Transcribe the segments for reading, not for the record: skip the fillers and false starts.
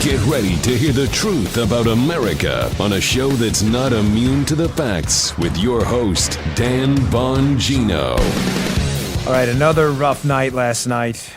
Get ready to hear the truth about America on a show that's not immune to the facts with your host, Dan Bongino. All right, another rough night last night.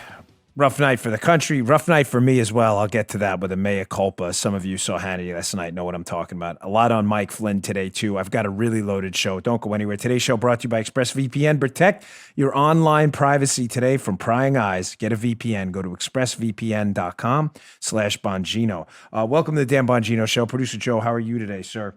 Rough night for the country, rough night for me as well. I'll get to that with a mea culpa. Some of you saw Hannity last night, know what I'm talking about. A lot on Mike Flynn today, too. I've got a really loaded show. Don't go anywhere. Today's show brought to you by ExpressVPN. Protect your online privacy today from prying eyes. Get a VPN. Go to expressvpn.com/Bongino. Welcome to the Dan Bongino Show. Producer Joe, how are you today, sir?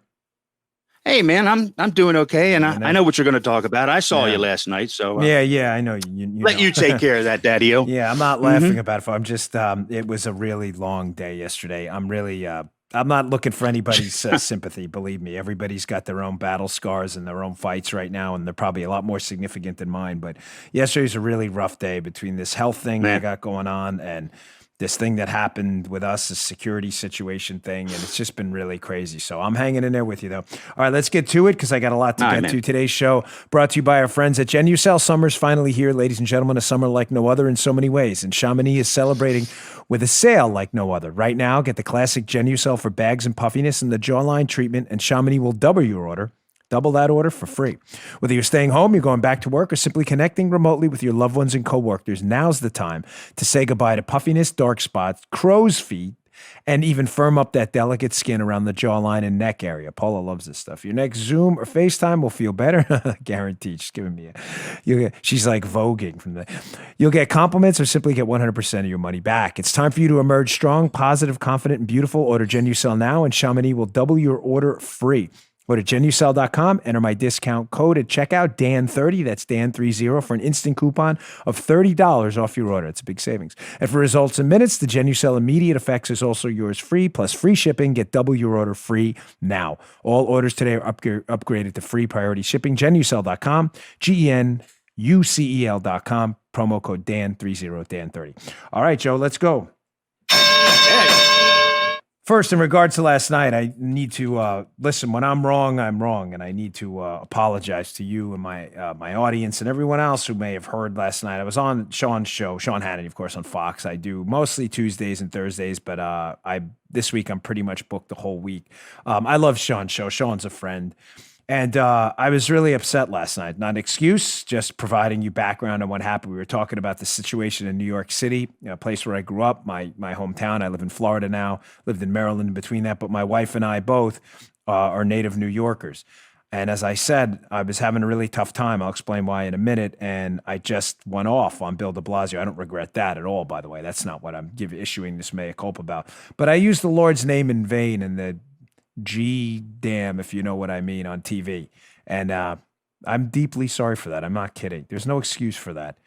Hey, man, I'm doing okay, and I know what you're going to talk about. I saw you last night, so yeah, I know you. Let you take care of that, Daddy-o. Yeah, I'm not laughing about it. I'm just. It was a really long day yesterday. I'm really. I'm not looking for anybody's sympathy. Believe me, everybody's got their own battle scars and their own fights right now, and they're probably a lot more significant than mine. But yesterday was a really rough day between this health thing I got going on and this thing that happened with us, a security situation thing, and it's just been really crazy. So I'm hanging in there with you, though. All right, let's get to it because I got a lot to get to. Today's show brought to you by our friends at Genucel. Summer's finally here, ladies and gentlemen, a summer like no other in so many ways, and Chamonix is celebrating with a sale like no other. Right now, get the classic Genucel for bags and puffiness and the jawline treatment, and Chamonix will double your order. Double that order for free. Whether you're staying home, you're going back to work, or simply connecting remotely with your loved ones and coworkers, now's the time to say goodbye to puffiness, dark spots, crow's feet, and even firm up that delicate skin around the jawline and neck area. Paula loves this stuff. Your next Zoom or FaceTime will feel better. Guaranteed. She's giving me she's like voguing from the. You'll get compliments or simply get 100% of your money back. It's time for you to emerge strong, positive, confident, and beautiful. Order Genucel now, and Chamonix will double your order free. Go to Genucel.com, enter my discount code at checkout, Dan30, that's Dan30, for an instant coupon of $30 off your order. It's a big savings. And for results in minutes, the Genucel Immediate Effects is also yours free, plus free shipping. Get double your order free now. All orders today are upgraded to free priority shipping. Genucel.com, GENUCEL.com, promo code Dan30, Dan30. All right, Joe, let's go. First, in regards to last night, I need to listen. When I'm wrong, and I need to apologize to you and my audience and everyone else who may have heard last night. I was on Sean's show, Sean Hannity, of course, on Fox. I do mostly Tuesdays and Thursdays, but this week I'm pretty much booked the whole week. I love Sean's show. Sean's a friend. And I was really upset last night. Not an excuse, just providing you background on what happened. We were talking about the situation in New York City, a place where I grew up, my hometown. I live in Florida now, lived in Maryland in between that. But my wife and I both are native New Yorkers. And as I said, I was having a really tough time. I'll explain why in a minute. And I just went off on Bill de Blasio. I don't regret that at all, by the way. That's not what I'm issuing this mea culpa about. But I used the Lord's name in vain in the damn, if you know what I mean, on TV. And I'm deeply sorry for that. I'm not kidding. There's no excuse for that.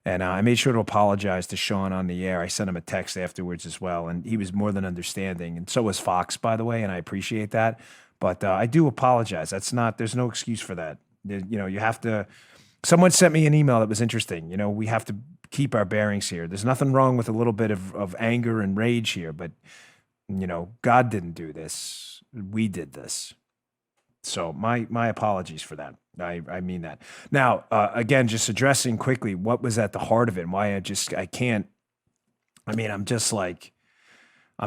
And I made sure to apologize to Sean on the air. I sent him a text afterwards as well, and he was more than understanding. And so was Fox, by the way, and I appreciate that. But I do apologize. There's no excuse for that. You have to, someone sent me an email that was interesting. We have to keep our bearings here. There's nothing wrong with a little bit of anger and rage here, but God didn't do this. We did this. So my apologies for that. I mean that. Now, again, just addressing quickly what was at the heart of it and why I'm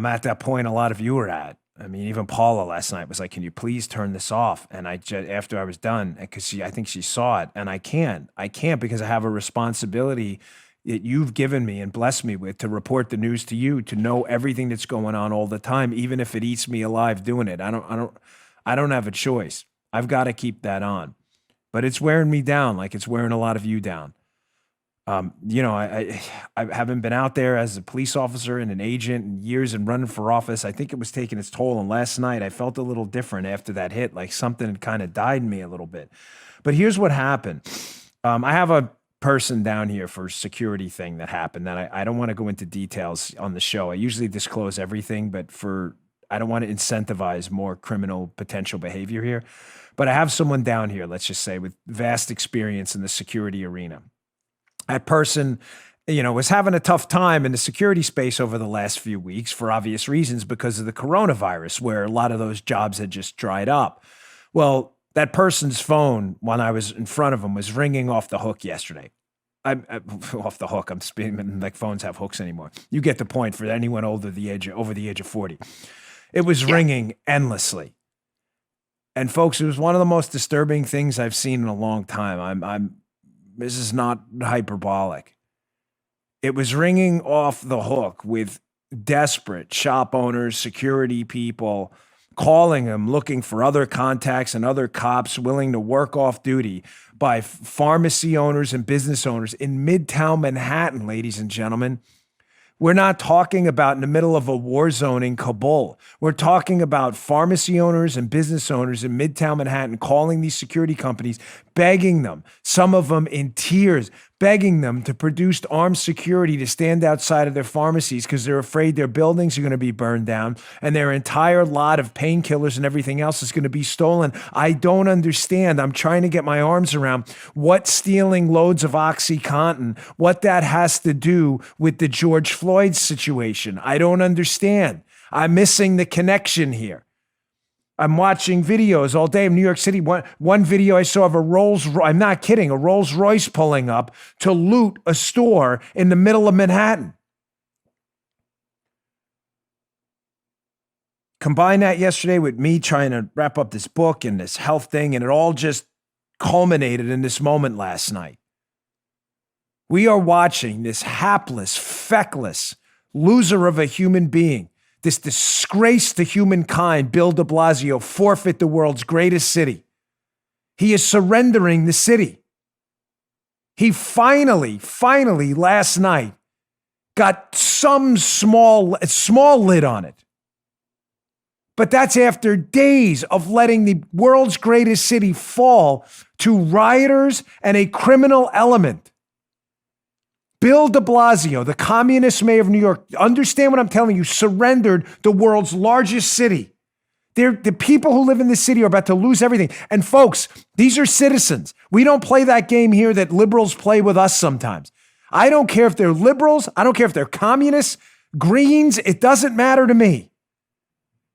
at that point a lot of you are at. I mean, even Paula last night was like, can you please turn this off? And after I was done, because I think she saw it, and I can't because I have a responsibility that you've given me and blessed me with to report the news to you, to know everything that's going on all the time, even if it eats me alive doing it. I don't have a choice. I've got to keep that on, but it's wearing me down. Like it's wearing a lot of you down. I haven't been out there as a police officer and an agent in years and running for office. I think it was taking its toll. And last night I felt a little different after that hit, like something had kind of died in me a little bit. But here's what happened. I have a person down here for security thing that happened that I don't want to go into details on the show. I usually disclose everything, but I don't want to incentivize more criminal potential behavior here. But I have someone down here, let's just say, with vast experience in the security arena. That person, was having a tough time in the security space over the last few weeks for obvious reasons because of the coronavirus, where a lot of those jobs had just dried up. Well, that person's phone, when I was in front of him, was ringing off the hook yesterday. I'm off the hook. I'm spinning like phones have hooks anymore. You get the point for anyone over the age of 40. It was ringing endlessly. And folks, it was one of the most disturbing things I've seen in a long time. This is not hyperbolic. It was ringing off the hook with desperate shop owners, security people, calling them, looking for other contacts and other cops willing to work off duty by pharmacy owners and business owners in Midtown Manhattan, ladies and gentlemen. We're not talking about in the middle of a war zone in Kabul. We're talking about pharmacy owners and business owners in Midtown Manhattan calling these security companies, begging them, some of them in tears, begging them to produce armed security to stand outside of their pharmacies because they're afraid their buildings are going to be burned down and their entire lot of painkillers and everything else is going to be stolen. I don't understand. I'm trying to get my arms around what stealing loads of OxyContin, what that has to do with the George Floyd situation. I don't understand. I'm missing the connection here. I'm watching videos all day in New York City. One video I saw of I'm not kidding, a Rolls Royce pulling up to loot a store in the middle of Manhattan. Combine that yesterday with me trying to wrap up this book and this health thing, and it all just culminated in this moment last night. We are watching this hapless, feckless loser of a human being, this disgrace to humankind, Bill de Blasio, forfeit the world's greatest city. He is surrendering the city. He finally last night got some small lid on it. But that's after days of letting the world's greatest city fall to rioters and a criminal element. Bill de Blasio, the communist mayor of New York, understand what I'm telling you, surrendered the world's largest city. The people who live in this city are about to lose everything. And folks, these are citizens. We don't play that game here that liberals play with us sometimes. I don't care if they're liberals. I don't care if they're communists, Greens. It doesn't matter to me.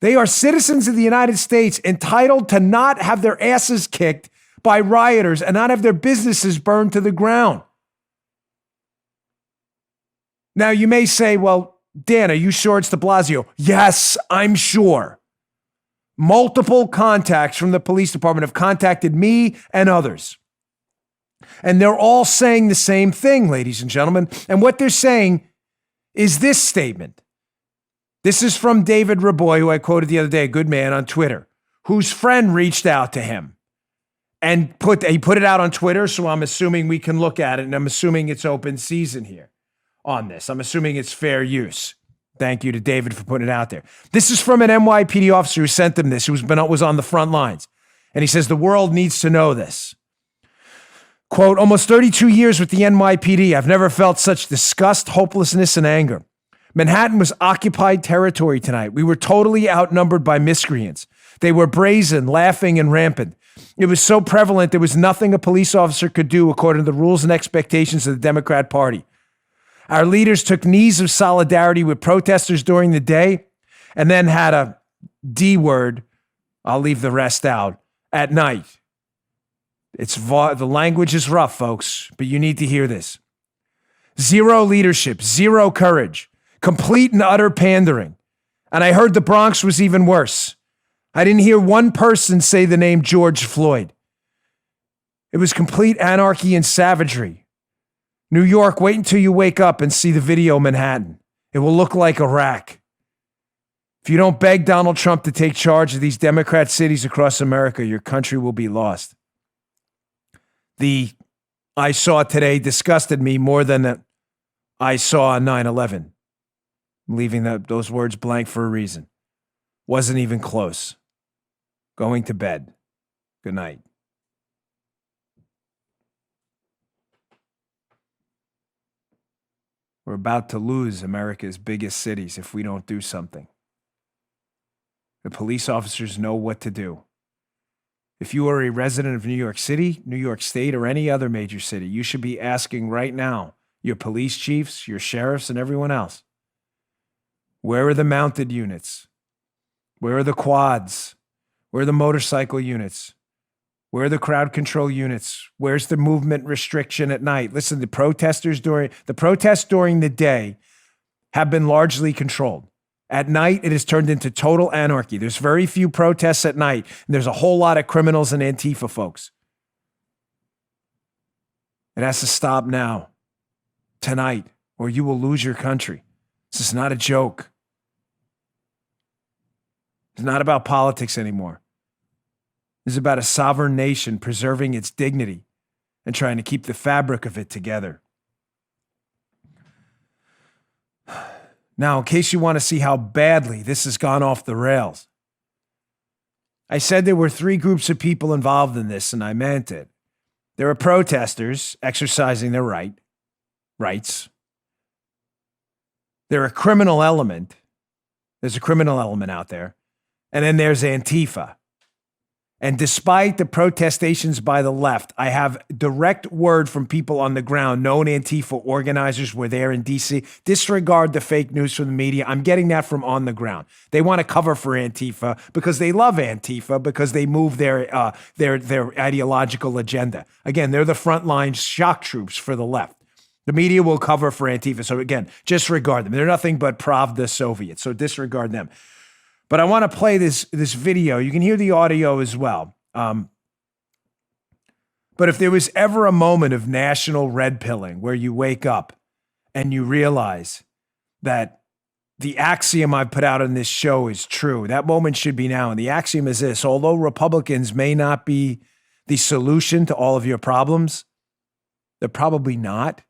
They are citizens of the United States entitled to not have their asses kicked by rioters and not have their businesses burned to the ground. Now, you may say, well, Dan, are you sure it's de Blasio? Yes, I'm sure. Multiple contacts from the police department have contacted me and others. And they're all saying the same thing, ladies and gentlemen. And what they're saying is this statement. This is from David Raboy, who I quoted the other day, a good man on Twitter, whose friend reached out to him and he put it out on Twitter. So I'm assuming we can look at it, and I'm assuming it's open season here on this. I'm assuming it's fair use. Thank you to David for putting it out there. This is from an NYPD officer who sent him this, was on the front lines. And he says, the world needs to know this. Quote, almost 32 years with the NYPD. I've never felt such disgust, hopelessness, and anger. Manhattan was occupied territory tonight. We were totally outnumbered by miscreants. They were brazen, laughing, and rampant. It was so prevalent there was nothing a police officer could do according to the rules and expectations of the Democrat Party. Our leaders took knees of solidarity with protesters during the day and then had a D word, I'll leave the rest out, at night. The language is rough, folks, but you need to hear this. Zero leadership, zero courage, complete and utter pandering. And I heard the Bronx was even worse. I didn't hear one person say the name George Floyd. It was complete anarchy and savagery. New York, wait until you wake up and see the video Manhattan. It will look like Iraq. If you don't beg Donald Trump to take charge of these Democrat cities across America, your country will be lost. I saw today disgusted me more than I saw on 9/11. I'm leaving those words blank for a reason. Wasn't even close. Going to bed. Good night. We're about to lose America's biggest cities if we don't do something. The police officers know what to do. If you are a resident of New York City, New York State, or any other major city, you should be asking right now your police chiefs, your sheriffs, and everyone else, where are the mounted units? Where are the quads? Where are the motorcycle units? Where are the crowd control units? Where's the movement restriction at night? Listen, the protests during the day have been largely controlled. At night, it has turned into total anarchy. There's very few protests at night, and there's a whole lot of criminals and Antifa folks. It has to stop now, tonight, or you will lose your country. This is not a joke. It's not about politics anymore. This is about a sovereign nation preserving its dignity and trying to keep the fabric of it together. Now, in case you want to see how badly this has gone off the rails, I said there were 3 groups of people involved in this, and I meant it. There are protesters exercising their rights. There's a criminal element. There's a criminal element out there. And then there's Antifa. And despite the protestations by the left, I have direct word from people on the ground, known Antifa organizers were there in D.C. Disregard the fake news from the media. I'm getting that from on the ground. They want to cover for Antifa because they love Antifa because they move their ideological agenda. Again, they're the frontline shock troops for the left. The media will cover for Antifa. So again, disregard them. They're nothing but Pravda Soviets. So disregard them. But I want to play this video. You can hear the audio as well. But if there was ever a moment of national red pilling where you wake up and you realize that the axiom I put out on this show is true, that moment should be now. And the axiom is this: although Republicans may not be the solution to all of your problems, they're probably not.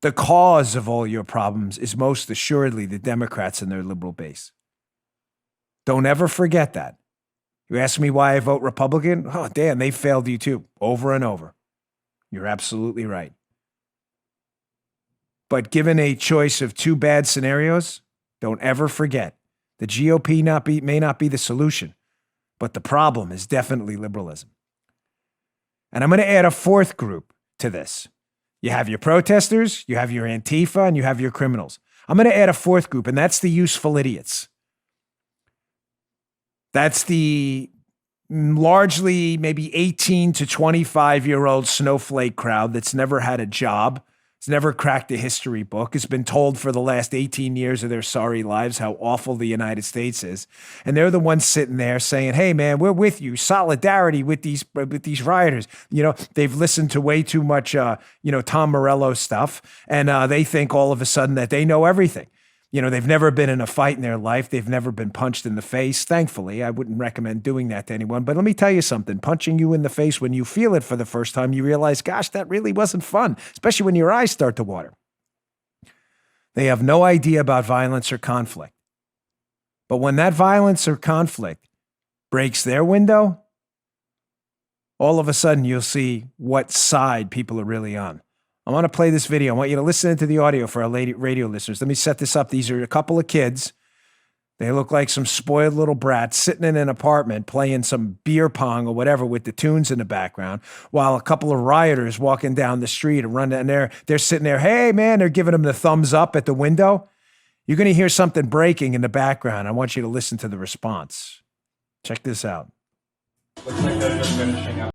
The cause of all your problems is most assuredly the Democrats and their liberal base. Don't ever forget that. You ask me why I vote Republican? Oh, damn, they failed you too, over and over. You're absolutely right. But given a choice of 2 bad scenarios, don't ever forget the GOP may not be the solution, but the problem is definitely liberalism. And I'm going to add a 4th group to this. You have your protesters, you have your Antifa, and you have your criminals. I'm going to add a 4th group, and that's the useful idiots. That's the largely maybe 18 to 25-year-old snowflake crowd that's never had a job, has never cracked a history book, has been told for the last 18 years of their sorry lives how awful the United States is. And they're the ones sitting there saying, hey, man, we're with you. Solidarity with these rioters. You know, they've listened to way too much, Tom Morello stuff, and they think all of a sudden that they know everything. You know, they've never been in a fight in their life. They've never been punched in the face. Thankfully, I wouldn't recommend doing that to anyone. But let me tell you something. Punching you in the face when you feel it for the first time, you realize, gosh, that really wasn't fun, especially when your eyes start to water. They have no idea about violence or conflict. But when that violence or conflict breaks their window, all of a sudden you'll see what side people are really on. I want to play this video. I want you to listen to the audio for our radio listeners. Let me set this up. These are a couple of kids. They look like some spoiled little brats sitting in an apartment playing some beer pong or whatever with the tunes in the background, while a couple of rioters walking down the street and running, and they're sitting there. Hey, man, they're giving them the thumbs up at the window. You're going to hear something breaking in the background. I want you to listen to the response. Check this out. Looks like they're just finishing up.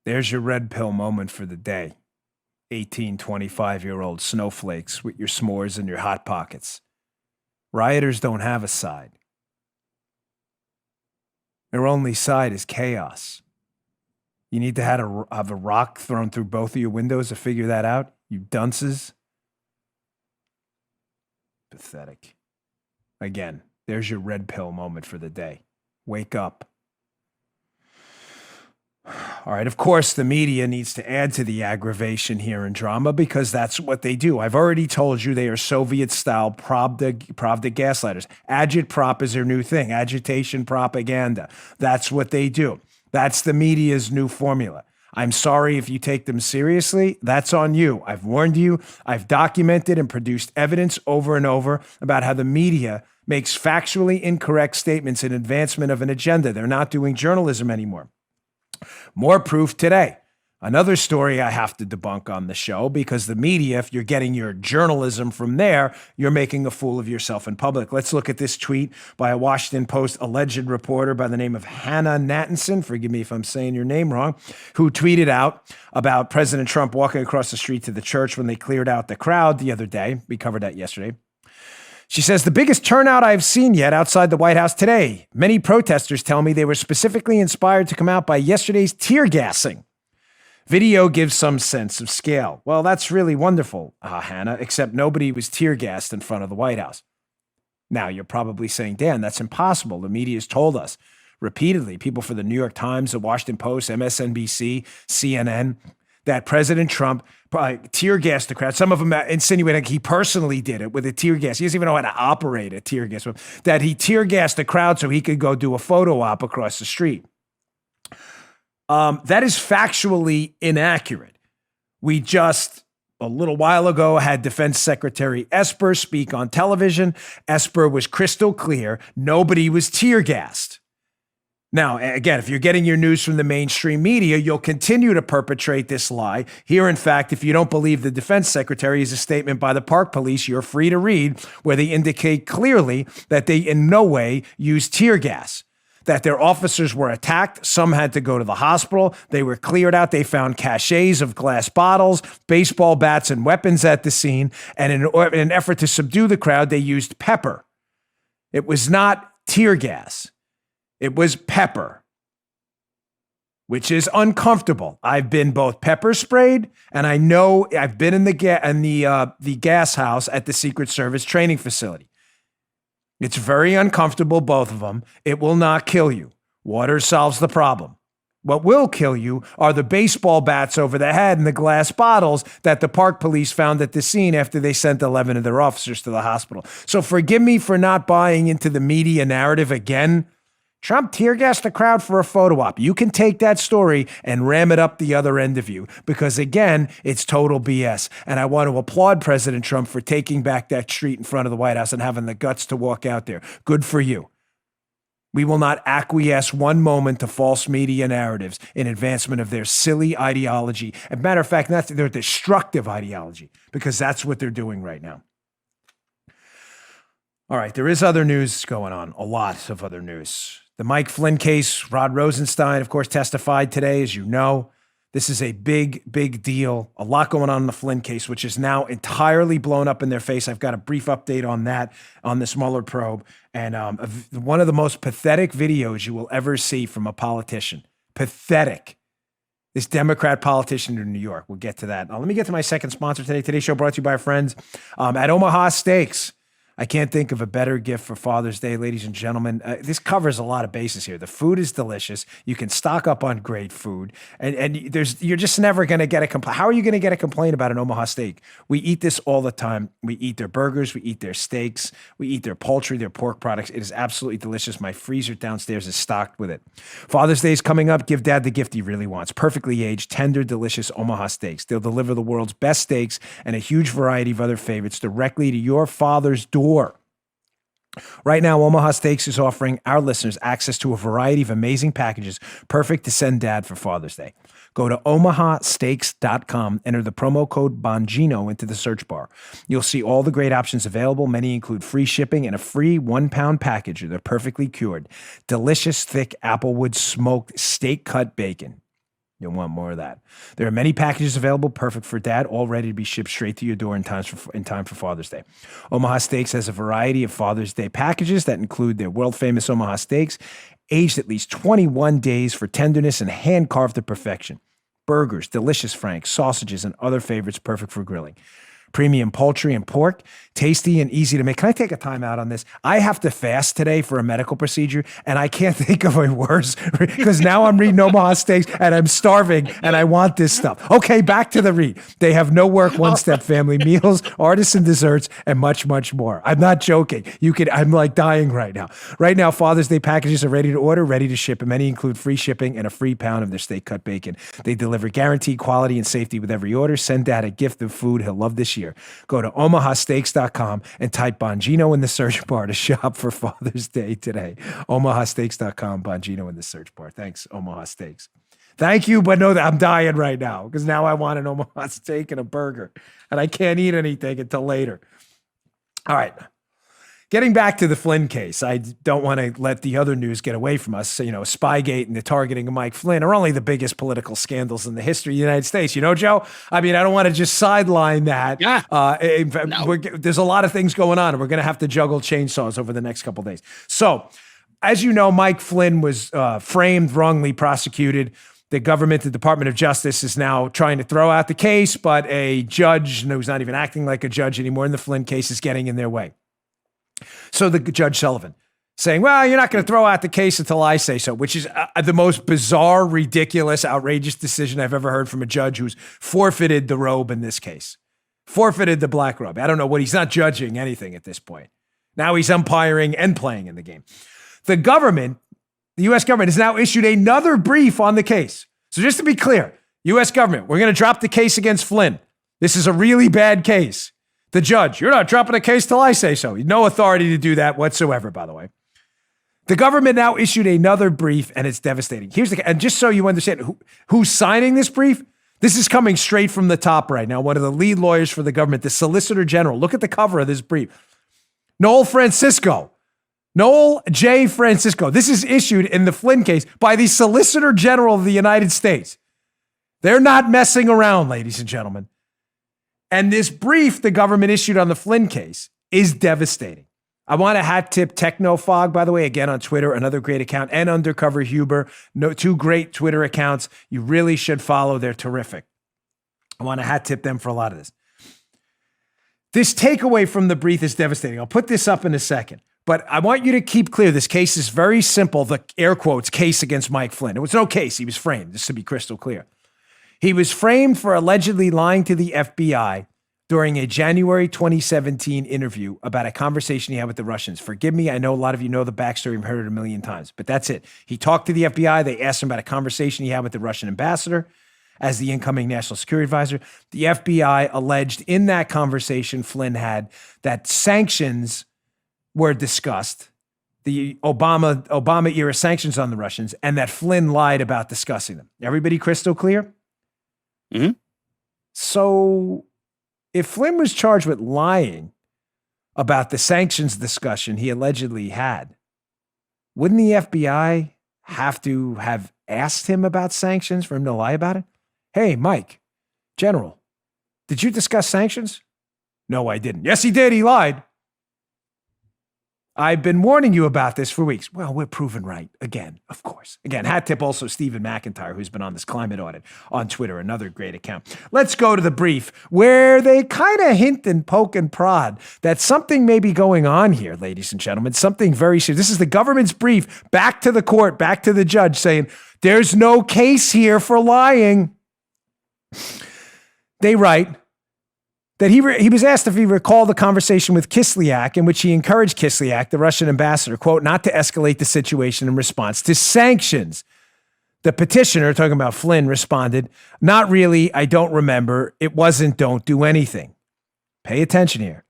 There's your red pill moment for the day. 18, 25-year-old snowflakes with your s'mores and your Hot Pockets. Rioters don't have a side. Their only side is chaos. You need to have a rock thrown through both of your windows to figure that out, you dunces. Pathetic. Again, there's your red pill moment for the day. Wake up. All right, of course, the media needs to add to the aggravation here and drama because that's what they do. I've already told you they are Soviet-style Pravda gaslighters. Agitprop is their new thing, agitation propaganda. That's what they do. That's the media's new formula. I'm sorry if you take them seriously. That's on you. I've warned you. I've documented and produced evidence over and over about how the media makes factually incorrect statements in advancement of an agenda. They're not doing journalism anymore. More proof today. Another story I have to debunk on the show, because the media, if you're getting your journalism from there, you're making a fool of yourself in public. Let's look at this tweet by a Washington Post alleged reporter by the name of Hannah Nathanson, forgive me if I'm saying your name wrong, who tweeted out about President Trump walking across the street to the church when they cleared out the crowd the other day. We covered that yesterday. She says, the biggest turnout I've seen yet outside the White House today. Many protesters tell me they were specifically inspired to come out by yesterday's tear gassing. Video gives some sense of scale. Well, that's really wonderful, Hannah, except nobody was tear gassed in front of the White House. Now, you're probably saying, Dan, that's impossible. The media has told us repeatedly, people for the New York Times, the Washington Post, MSNBC, CNN, that President Trump tear gassed the crowd. Some of them insinuating he personally did it with a tear gas. He doesn't even know how to operate a tear gas. That he tear gassed the crowd so he could go do a photo op across the street. That is factually inaccurate. We just, a little while ago, had Defense Secretary Esper speak on television. Esper was crystal clear. Nobody was tear gassed. Now, again, if you're getting your news from the mainstream media, you'll continue to perpetrate this lie. Here, in fact, if you don't believe the defense secretary, is a statement by the Park Police you're free to read, where they indicate clearly that they in no way used tear gas, that their officers were attacked. Some had to go to the hospital. They were cleared out. They found caches of glass bottles, baseball bats, and weapons at the scene. And in an effort to subdue the crowd, they used pepper. It was not tear gas. It was pepper, which is uncomfortable. I've been both pepper sprayed, and I know I've been in the gas house at the Secret Service training facility. It's very uncomfortable, both of them. It will not kill you. Water solves the problem. What will kill you are the baseball bats over the head and the glass bottles that the Park Police found at the scene after they sent 11 of their officers to the hospital. So forgive me for not buying into the media narrative again. Trump tear gassed the crowd for a photo op. You can take that story and ram it up the other end of you, because again, it's total BS. And I want to applaud President Trump for taking back that street in front of the White House and having the guts to walk out there. Good for you. We will not acquiesce one moment to false media narratives in advancement of their silly ideology. As a matter of fact, that's their destructive ideology, because that's what they're doing right now. All right, there is other news going on, a lot of other news. The Mike Flynn case, Rod Rosenstein, of course, testified today, as you know. This is a big, big deal. A lot going on in the Flynn case, which is now entirely blown up in their face. I've got a brief update on that, on this Muller probe. And one of the most pathetic videos you will ever see from a politician. Pathetic. This Democrat politician in New York. We'll get to that. Let me get to my second sponsor today. Today's show brought to you by our friends at Omaha Steaks. I can't think of a better gift for Father's Day, ladies and gentlemen. This covers a lot of bases here. The food is delicious. You can stock up on great food, and you're just never going to get a complaint. How are you going to get a complaint about an Omaha steak? We eat this all the time. We eat their burgers. We eat their steaks. We eat their poultry, their pork products. It is absolutely delicious. My freezer downstairs is stocked with it. Father's Day is coming up. Give Dad the gift he really wants. Perfectly aged, tender, delicious Omaha steaks. They'll deliver the world's best steaks and a huge variety of other favorites directly to your father's door. Right now, Omaha Steaks is offering our listeners access to a variety of amazing packages perfect to send Dad for Father's Day. Go to omahasteaks.com, enter the promo code Bongino into the search bar. You'll see all the great options available. Many include free shipping and a free 1-pound package. They're perfectly cured. Delicious, thick Applewood smoked steak-cut bacon. You'll want more of that. There are many packages available, perfect for Dad, all ready to be shipped straight to your door in time for Father's Day. Omaha Steaks has a variety of Father's Day packages that include their world-famous Omaha Steaks, aged at least 21 days for tenderness and hand-carved to perfection. Burgers, delicious franks, sausages, and other favorites perfect for grilling. premium poultry and pork, tasty and easy to make. Can I take a time out on this? I have to fast today for a medical procedure, and I can't think of a worse because now I'm reading Omaha Steaks and I'm starving and I want this stuff. Okay, back to the read. They have no work, one-step family meals, artisan desserts, and much, much more. I'm not joking. I'm like dying right now. Right now, Father's Day packages are ready to order, ready to ship, and many include free shipping and a free pound of their steak-cut bacon. They deliver guaranteed quality and safety with every order. Send Dad a gift of food he'll love this year. Go to omahasteaks.com and type Bongino in the search bar to shop for Father's Day today. omahasteaks.com, Bongino in the search bar. Thanks, Omaha Steaks. Thank you, but no, I'm dying right now because now I want an Omaha steak and a burger, and I can't eat anything until later. All right. Getting back to the Flynn case, I don't want to let the other news get away from us. You know, Spygate and the targeting of Mike Flynn are only the biggest political scandals in the history of the United States. You know, Joe? I mean, I don't want to just sideline that. Yeah. No. There's a lot of things going on, and we're going to have to juggle chainsaws over the next couple of days. So, as you know, Mike Flynn was framed, wrongly prosecuted. The government, the Department of Justice, is now trying to throw out the case, but a judge who's not even acting like a judge anymore in the Flynn case is getting in their way. So the Judge Sullivan saying, well, you're not going to throw out the case until I say so, which is the most bizarre, ridiculous, outrageous decision I've ever heard from a judge who's forfeited the robe in this case. Forfeited the black robe. I don't know what, he's not judging anything at this point. Now he's umpiring and playing in the game. The government, the U.S. government, has now issued another brief on the case. So just to be clear, U.S. government, we're going to drop the case against Flynn. This is a really bad case. The judge, you're not dropping a case till I say so. No authority to do that whatsoever, by the way. The government now issued another brief, and it's devastating. And just so you understand who's signing this brief, this is coming straight from the top right now. One of the lead lawyers for the government, the Solicitor General. Look at the cover of this brief. Noel J. Francisco. This is issued in the Flynn case by the Solicitor General of the United States. They're not messing around, ladies and gentlemen. And this brief the government issued on the Flynn case is devastating. I want to hat tip Technofog, by the way, again on Twitter, another great account, and Undercover Huber, two great Twitter accounts. You really should follow. They're terrific. I want to hat tip them for a lot of this. This takeaway from the brief is devastating. I'll put this up in a second, but I want you to keep clear. This case is very simple. The air quotes case against Mike Flynn. It was no case. He was framed, just to be crystal clear. He was framed for allegedly lying to the FBI during a January 2017 interview about a conversation he had with the Russians. Forgive me, I know a lot of you know the backstory. I've heard it a million times, but that's it. He talked to the FBI. They asked him about a conversation he had with the Russian ambassador as the incoming national security advisor. The FBI alleged in that conversation Flynn had that sanctions were discussed, the Obama-era sanctions on the Russians, and that Flynn lied about discussing them. Everybody crystal clear? Mm-hmm. So if Flynn was charged with lying about the sanctions discussion he allegedly had, wouldn't the FBI have to have asked him about sanctions for him to lie about it? Hey, Mike, General, did you discuss sanctions? No, I didn't. Yes, he did. He lied. I've been warning you about this for weeks. Well, we're proven right again, of course. Again, hat tip also Stephen McIntyre, who's been on this climate audit on Twitter, another great account. Let's go to the brief where they kind of hint and poke and prod that something may be going on here, ladies and gentlemen, something very serious. This is the government's brief back to the court, back to the judge saying, there's no case here for lying. They write that he was asked if he recalled the conversation with Kislyak in which he encouraged Kislyak, the Russian ambassador, quote, not to escalate the situation in response to sanctions. The petitioner, talking about Flynn, responded, not really, I don't remember. It wasn't don't do anything. Pay attention here.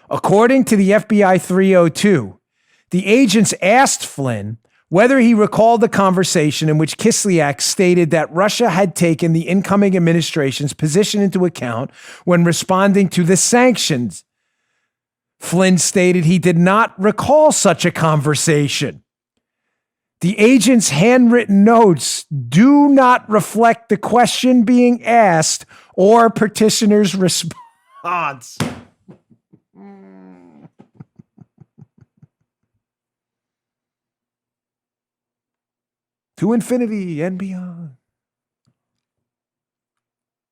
According to the FBI 302, the agents asked Flynn whether he recalled the conversation in which Kislyak stated that Russia had taken the incoming administration's position into account when responding to the sanctions. Flynn stated he did not recall such a conversation. The agent's handwritten notes do not reflect the question being asked or petitioner's response. To infinity and beyond.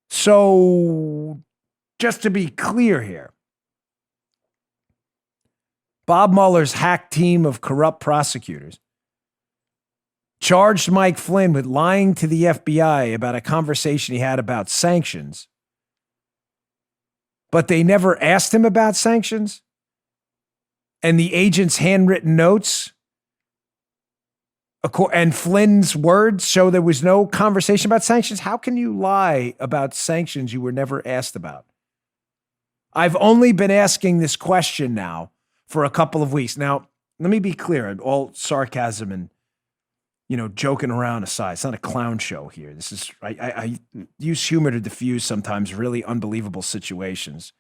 So just to be clear here, Bob Mueller's hack team of corrupt prosecutors charged Mike Flynn with lying to the FBI about a conversation he had about sanctions, but they never asked him about sanctions. And the agent's handwritten notes and Flynn's words show there was no conversation about sanctions. How can you lie about sanctions you were never asked about? I've only been asking this question now for a couple of weeks. Now, let me be clear, all sarcasm and, joking around aside. It's not a clown show here. This is, I use humor to diffuse sometimes really unbelievable situations.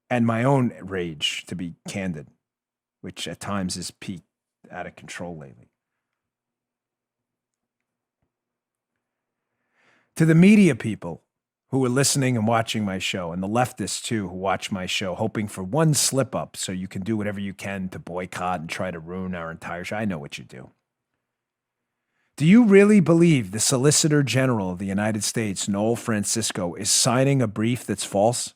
And my own rage, to be candid, which at times has peaked out of control lately. To the media people who are listening and watching my show, and the leftists too who watch my show, hoping for one slip up so you can do whatever you can to boycott and try to ruin our entire show. I know what you do. Do you really believe the Solicitor General of the United States, Noel Francisco, is signing a brief that's false?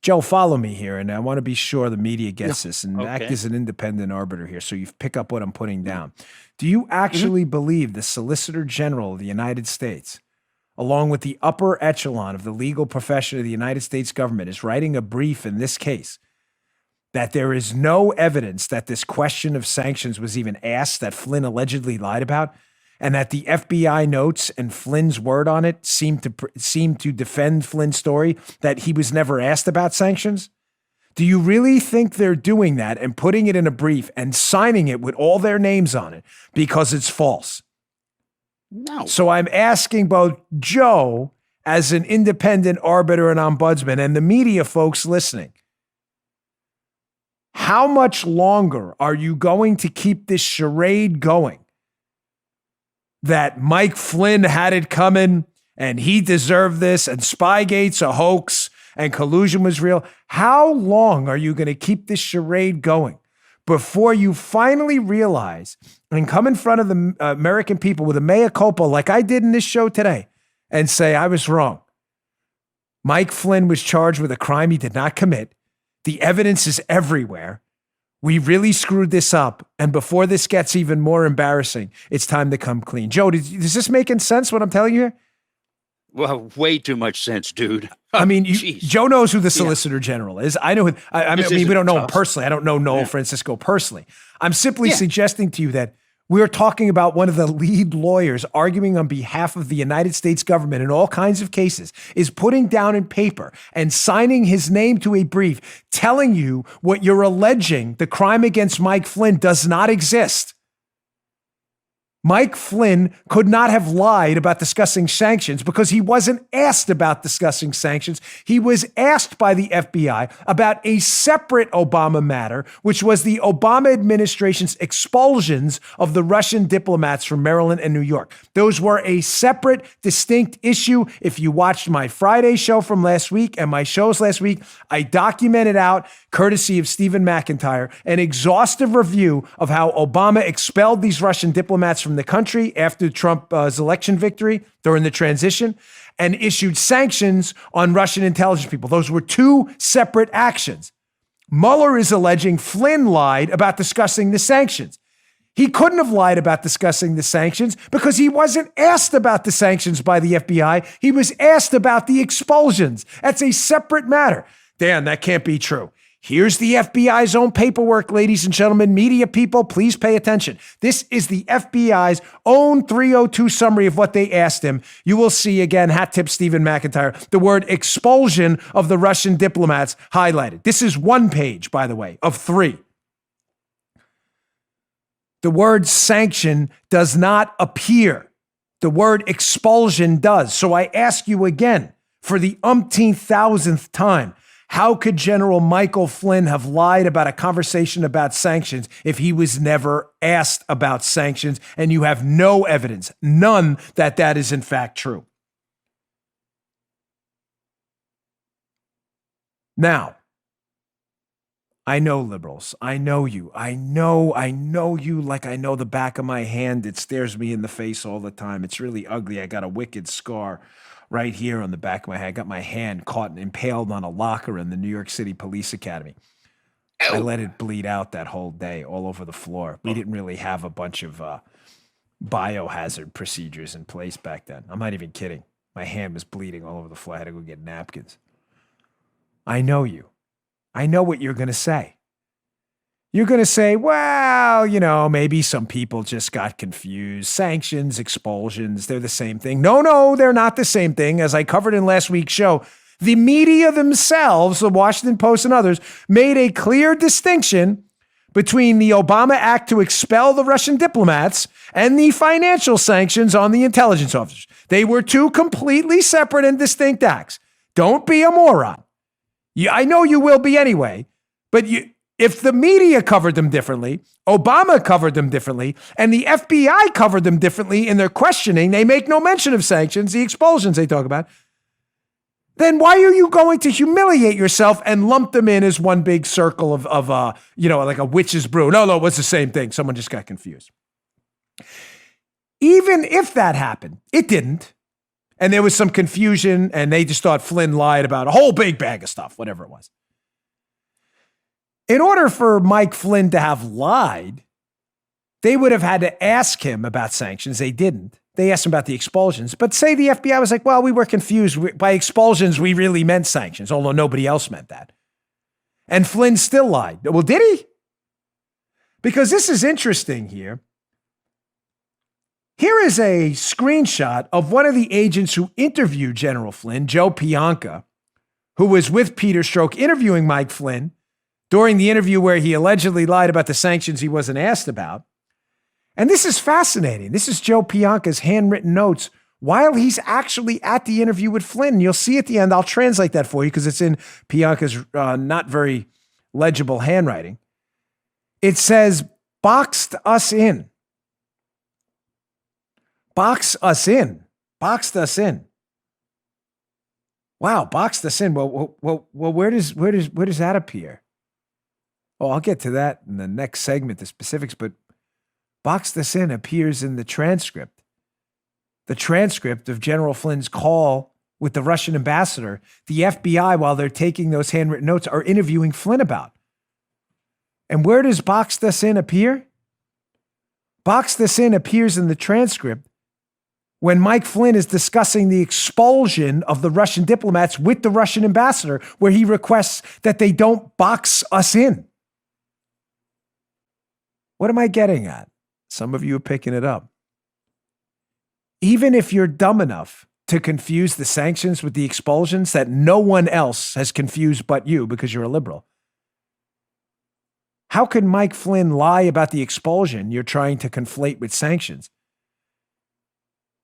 Joe, follow me here, and I want to be sure the media gets this and act as an independent arbiter here so you pick up what I'm putting down. Do you actually believe the Solicitor General of the United States, along with the upper echelon of the legal profession of the United States government, is writing a brief in this case that there is no evidence that this question of sanctions was even asked that Flynn allegedly lied about, and that the FBI notes and Flynn's word on it seem to defend Flynn's story that he was never asked about sanctions? Do you really think they're doing that and putting it in a brief and signing it with all their names on it because it's false? No. So I'm asking both Joe as an independent arbiter and ombudsman and the media folks listening, how much longer are you going to keep this charade going? That Mike Flynn had it coming and he deserved this and Spygate's a hoax and collusion was real. How long are you going to keep this charade going before you finally realize and come in front of the American people with a mea culpa like I did in this show today and say, I was wrong. Mike Flynn was charged with a crime he did not commit. The evidence is everywhere. We really screwed this up. And before this gets even more embarrassing, it's time to come clean. Joe, is this making sense what I'm telling you here? Well, way too much sense, dude. I mean, Joe knows who the Solicitor General is. I know. I mean, we don't know him personally. I don't know Noel Francisco personally. I'm simply suggesting to you that we're talking about one of the lead lawyers arguing on behalf of the United States government in all kinds of cases, is putting down in paper and signing his name to a brief telling you what you're alleging, the crime against Mike Flynn, does not exist. Mike Flynn could not have lied about discussing sanctions because he wasn't asked about discussing sanctions. He was asked by the FBI about a separate Obama matter, which was the Obama administration's expulsions of the Russian diplomats from Maryland and New York. Those were a separate, distinct issue. If you watched my Friday show from last week and my shows last week, I documented out, courtesy of Stephen McIntyre, an exhaustive review of how Obama expelled these Russian diplomats from the country after Trump's election victory during the transition and issued sanctions on Russian intelligence people. Those were two separate actions. Mueller is alleging Flynn lied about discussing the sanctions. He couldn't have lied about discussing the sanctions because he wasn't asked about the sanctions by the FBI. He was asked about the expulsions. That's a separate matter. Dan, that can't be true. Here's the FBI's own paperwork, ladies and gentlemen, media people, please pay attention. This is the FBI's own 302 summary of what they asked him. You will see, again, hat tip Stephen McIntyre, the word expulsion of the Russian diplomats highlighted. This is one page, by the way, of 3. The word sanction does not appear. The word expulsion does. So I ask you again, for the umpteenth thousandth time, how could General Michael Flynn have lied about a conversation about sanctions if he was never asked about sanctions and you have no evidence, none, that that is in fact true? Now, I know liberals. I know you. I know you like I know the back of my hand. It stares me in the face all the time. It's really ugly. I got a wicked scar right here on the back of my head. I got my hand caught and impaled on a locker in the New York City Police Academy. I let it bleed out that whole day all over the floor. We didn't really have a bunch of biohazard procedures in place back then. I'm not even kidding. My hand was bleeding all over the floor. I had to go get napkins. I know you. I know what you're going to say. You're going to say, well, maybe some people just got confused. Sanctions, expulsions, they're the same thing. No, they're not the same thing. As I covered in last week's show, the media themselves, the Washington Post and others, made a clear distinction between the Obama Act to expel the Russian diplomats and the financial sanctions on the intelligence officers. They were two completely separate and distinct acts. Don't be a moron. I know you will be anyway, but if the media covered them differently, Obama covered them differently, and the FBI covered them differently in their questioning, they make no mention of sanctions, the expulsions they talk about, then why are you going to humiliate yourself and lump them in as one big circle of like a witch's brew? No, it was the same thing. Someone just got confused. Even if that happened, it didn't. And there was some confusion and they just thought Flynn lied about a whole big bag of stuff, whatever it was. In order for Mike Flynn to have lied, they would have had to ask him about sanctions. They didn't. They asked him about the expulsions. But say the FBI was like, well, we were confused. By expulsions, we really meant sanctions, although nobody else meant that. And Flynn still lied. Well, did he? Because this is interesting here. Here is a screenshot of one of the agents who interviewed General Flynn, Joe Pianca, who was with Peter Strzok interviewing Mike Flynn during the interview where he allegedly lied about the sanctions he wasn't asked about. And this is fascinating. This is Joe Pianca's handwritten notes while he's actually at the interview with Flynn. You'll see at the end, I'll translate that for you because it's in Pianca's not very legible handwriting. It says, boxed us in. Box us in. Boxed us in. Wow, boxed us in. Well, where does that appear? Oh, I'll get to that in the next segment, the specifics, but boxed us in appears in the transcript of General Flynn's call with the Russian ambassador. The FBI, while they're taking those handwritten notes, are interviewing Flynn about. And where does boxed us in appear? Boxed us in appears in the transcript when Mike Flynn is discussing the expulsion of the Russian diplomats with the Russian ambassador, where he requests that they don't box us in. What am I getting at? Some of you are picking it up. Even if you're dumb enough to confuse the sanctions with the expulsions that no one else has confused but you because you're a liberal, how can Mike Flynn lie about the expulsion you're trying to conflate with sanctions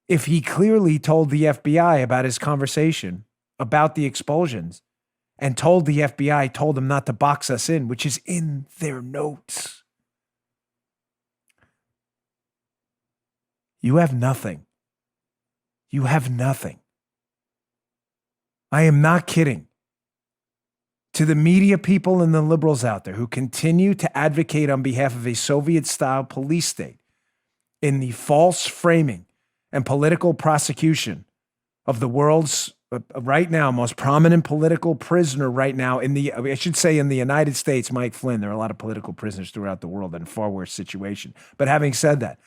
if he clearly told the FBI about his conversation about the expulsions and told the FBI, told them not to box us in, which is in their notes? You have nothing. You have nothing. I am not kidding. To the media people and the liberals out there who continue to advocate on behalf of a Soviet-style police state in the false framing and political prosecution of the world's, right now, most prominent political prisoner right now in the United States, Mike Flynn. There are a lot of political prisoners throughout the world in a far worse situation. But having said that,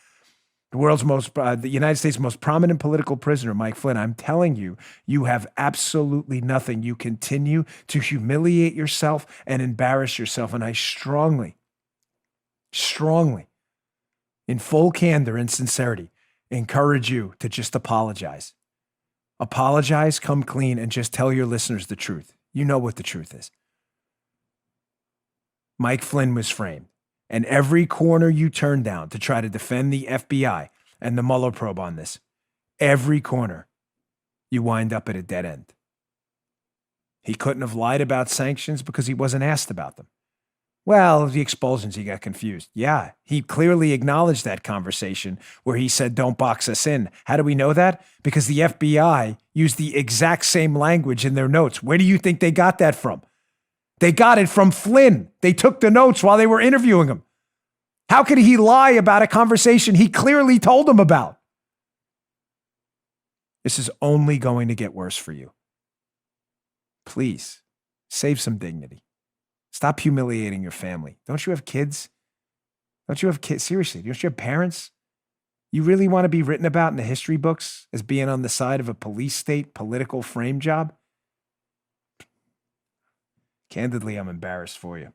the United States' most prominent political prisoner, Mike Flynn, I'm telling you, you have absolutely nothing. You continue to humiliate yourself and embarrass yourself. And I strongly, in full candor and sincerity, encourage you to just apologize. Apologize, come clean, and just tell your listeners the truth. You know what the truth is. Mike Flynn was framed. And every corner you turn down to try to defend the FBI and the Muller probe on this, every corner, you wind up at a dead end. He couldn't have lied about sanctions because he wasn't asked about them. Well, the expulsions, he got confused. Yeah, he clearly acknowledged that conversation where he said, don't box us in. How do we know that? Because the FBI used the exact same language in their notes. Where do you think they got that from? They got it from Flynn. They took the notes while they were interviewing him. How could he lie about a conversation he clearly told them about? This is only going to get worse for you. Please, save some dignity. Stop humiliating your family. Don't you have kids? Don't you have kids? Seriously, don't you have parents? You really want to be written about in the history books as being on the side of a police state political frame job? Candidly, I'm embarrassed for you.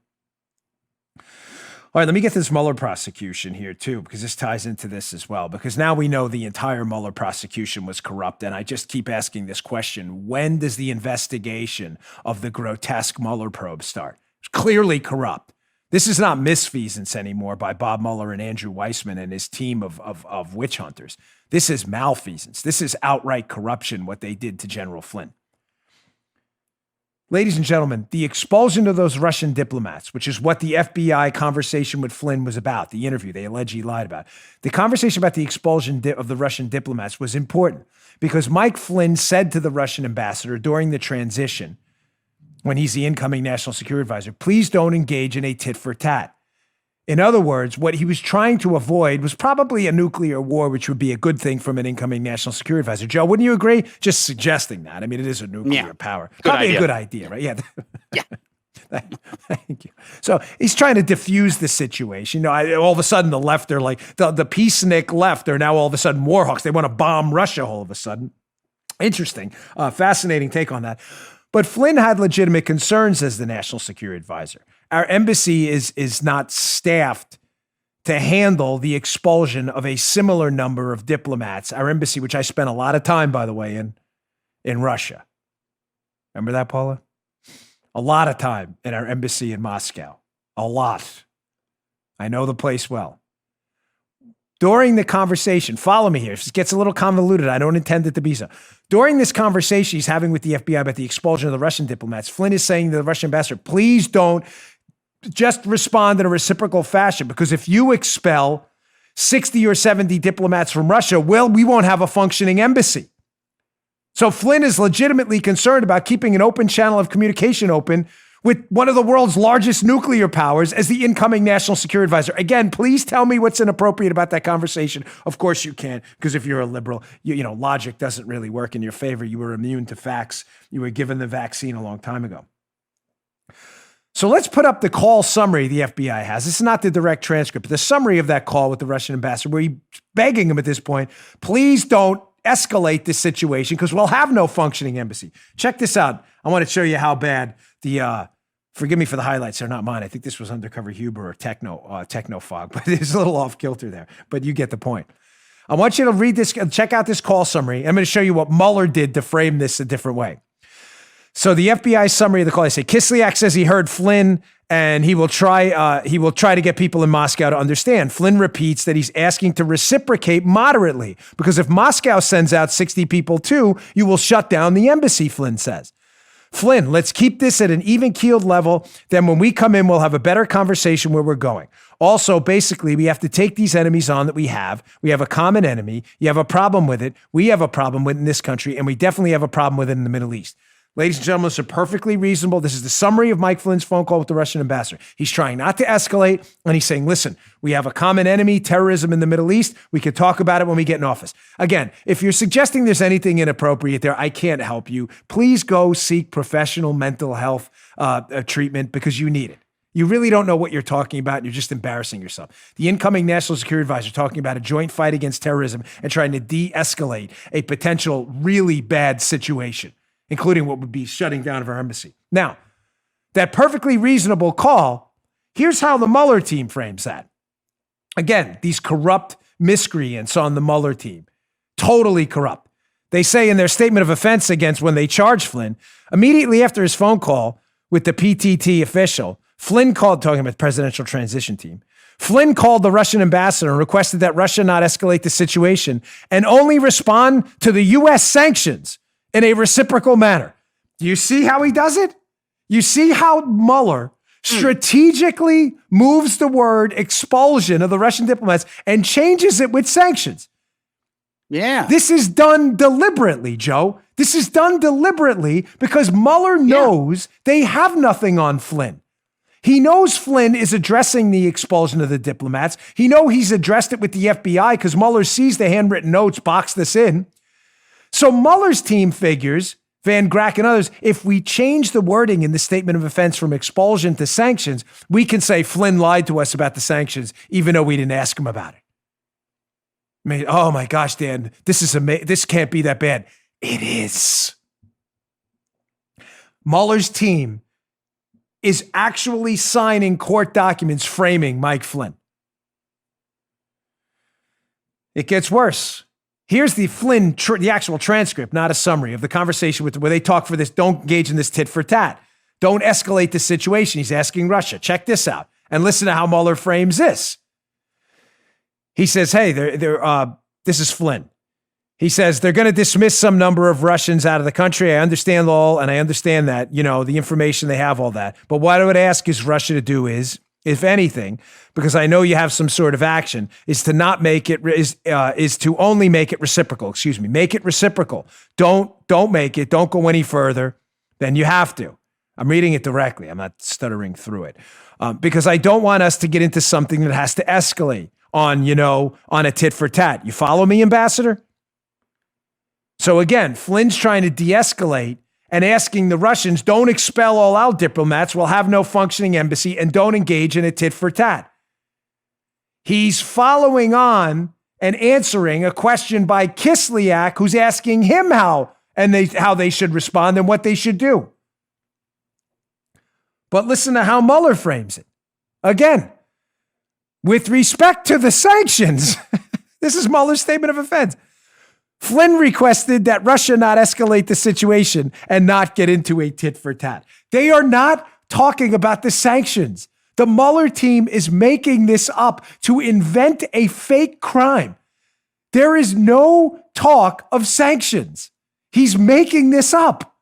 All right, let me get this Muller prosecution here too, because this ties into this as well, because now we know the entire Muller prosecution was corrupt, and I just keep asking this question: when does the investigation of the grotesque Muller probe start? It's clearly corrupt. This is not misfeasance anymore by Bob Mueller and Andrew Weissman and his team of witch hunters. This is malfeasance. This is outright corruption, what they did to General Flynn. Ladies and gentlemen, the expulsion of those Russian diplomats, which is what the FBI conversation with Flynn was about, the interview they allege he lied about. The conversation about the expulsion of the Russian diplomats was important because Mike Flynn said to the Russian ambassador during the transition, when he's the incoming national security advisor, please don't engage in a tit for tat. In other words, what he was trying to avoid was probably a nuclear war, which would be a good thing from an incoming national security advisor. Joe, wouldn't you agree? Just suggesting that. I mean, it is a nuclear power. Probably a good idea, right? Yeah. Yeah. Thank you. So he's trying to diffuse the situation. You know, all of a sudden the left are like, the peacenik left are now all of a sudden war hawks. They want to bomb Russia all of a sudden. Interesting. Fascinating take on that. But Flynn had legitimate concerns as the national security advisor. Our embassy is not staffed to handle the expulsion of a similar number of diplomats. Our embassy, which I spent a lot of time, by the way, in Russia. Remember that, Paula? A lot of time in our embassy in Moscow. A lot. I know the place well. During the conversation, follow me here. If it gets a little convoluted, I don't intend it to be so. During this conversation he's having with the FBI about the expulsion of the Russian diplomats, Flynn is saying to the Russian ambassador, please don't just respond in a reciprocal fashion, because if you expel 60 or 70 diplomats from Russia, well, we won't have a functioning embassy. So Flynn is legitimately concerned about keeping an open channel of communication open with one of the world's largest nuclear powers as the incoming national security advisor. Again, please tell me what's inappropriate about that conversation. Of course you can, because if you're a liberal, you know, logic doesn't really work in your favor. You were immune to facts. You were given the vaccine a long time ago. So let's put up the call summary the FBI has. This is not the direct transcript, but the summary of that call with the Russian ambassador, where he's begging him at this point, please don't escalate this situation because we'll have no functioning embassy. Check this out. I want to show you how bad the, forgive me for the highlights, they're not mine. I think this was Undercover Huber or Techno Fog, but it's a little off kilter there, but you get the point. I want you to read this, check out this call summary. I'm going to show you what Mueller did to frame this a different way. So the FBI summary of the call, they say, Kislyak says he heard Flynn and he will try to get people in Moscow to understand. Flynn repeats that he's asking to reciprocate moderately because if Moscow sends out 60 people too, you will shut down the embassy, Flynn says. Flynn, let's keep this at an even-keeled level. Then when we come in, we'll have a better conversation where we're going. Also, basically, we have to take these enemies on that we have. We have a common enemy. You have a problem with it. We have a problem with it in this country, and we definitely have a problem with it in the Middle East. Ladies and gentlemen, this is perfectly reasonable. This is the summary of Mike Flynn's phone call with the Russian ambassador. He's trying not to escalate, and he's saying, listen, we have a common enemy, terrorism in the Middle East. We can talk about it when we get in office. Again, if you're suggesting there's anything inappropriate there, I can't help you. Please go seek professional mental health treatment because you need it. You really don't know what you're talking about, and you're just embarrassing yourself. The incoming national security advisor talking about a joint fight against terrorism and trying to de-escalate a potential really bad situation, including what would be shutting down of our embassy. Now, that perfectly reasonable call, here's how the Mueller team frames that. Again, these corrupt miscreants on the Mueller team, totally corrupt. They say in their statement of offense against when they charged Flynn, immediately after his phone call with the PTT official, Flynn called, talking about the presidential transition team, Flynn called the Russian ambassador and requested that Russia not escalate the situation and only respond to the U.S. sanctions in a reciprocal manner. Do you see how he does it? You see how Mueller strategically moves the word expulsion of the Russian diplomats and changes it with sanctions. Yeah. This is done deliberately, Joe. This is done deliberately because Mueller knows they have nothing on Flynn. He knows Flynn is addressing the expulsion of the diplomats. He knows he's addressed it with the FBI because Mueller sees the handwritten notes, box this in. So Mueller's team figures, Van Grack and others, if we change the wording in the statement of offense from expulsion to sanctions, we can say Flynn lied to us about the sanctions, even though we didn't ask him about it. I mean, oh my gosh, Dan, this can't be that bad. It is. Mueller's team is actually signing court documents framing Mike Flynn. It gets worse. Here's the Flynn, the actual transcript, not a summary of the conversation where they talk for this. Don't engage in this tit for tat. Don't escalate the situation. He's asking Russia. Check this out. And listen to how Mueller frames this. He says, hey, this is Flynn. He says, they're going to dismiss some number of Russians out of the country. I understand all, and I understand that, the information they have, all that. But what I would ask is Russia to do is, if anything, because I know you have some sort of action, is to not make it, is to only make it reciprocal. Excuse me. Make it reciprocal. Don't make it. Don't go any further than you have to. I'm reading it directly. I'm not stuttering through it. Because I don't want us to get into something that has to escalate on a tit for tat. You follow me, Ambassador? So again, Flynn's trying to de-escalate and asking the Russians, don't expel all our diplomats, we'll have no functioning embassy, and don't engage in a tit for tat. He's following on and answering a question by Kislyak, who's asking him how they should respond and what they should do. But listen to how Mueller frames it. Again, with respect to the sanctions, this is Mueller's statement of offense. Flynn requested that Russia not escalate the situation and not get into a tit for tat. They are not talking about the sanctions. The Mueller team is making this up to invent a fake crime. There is no talk of sanctions. He's making this up.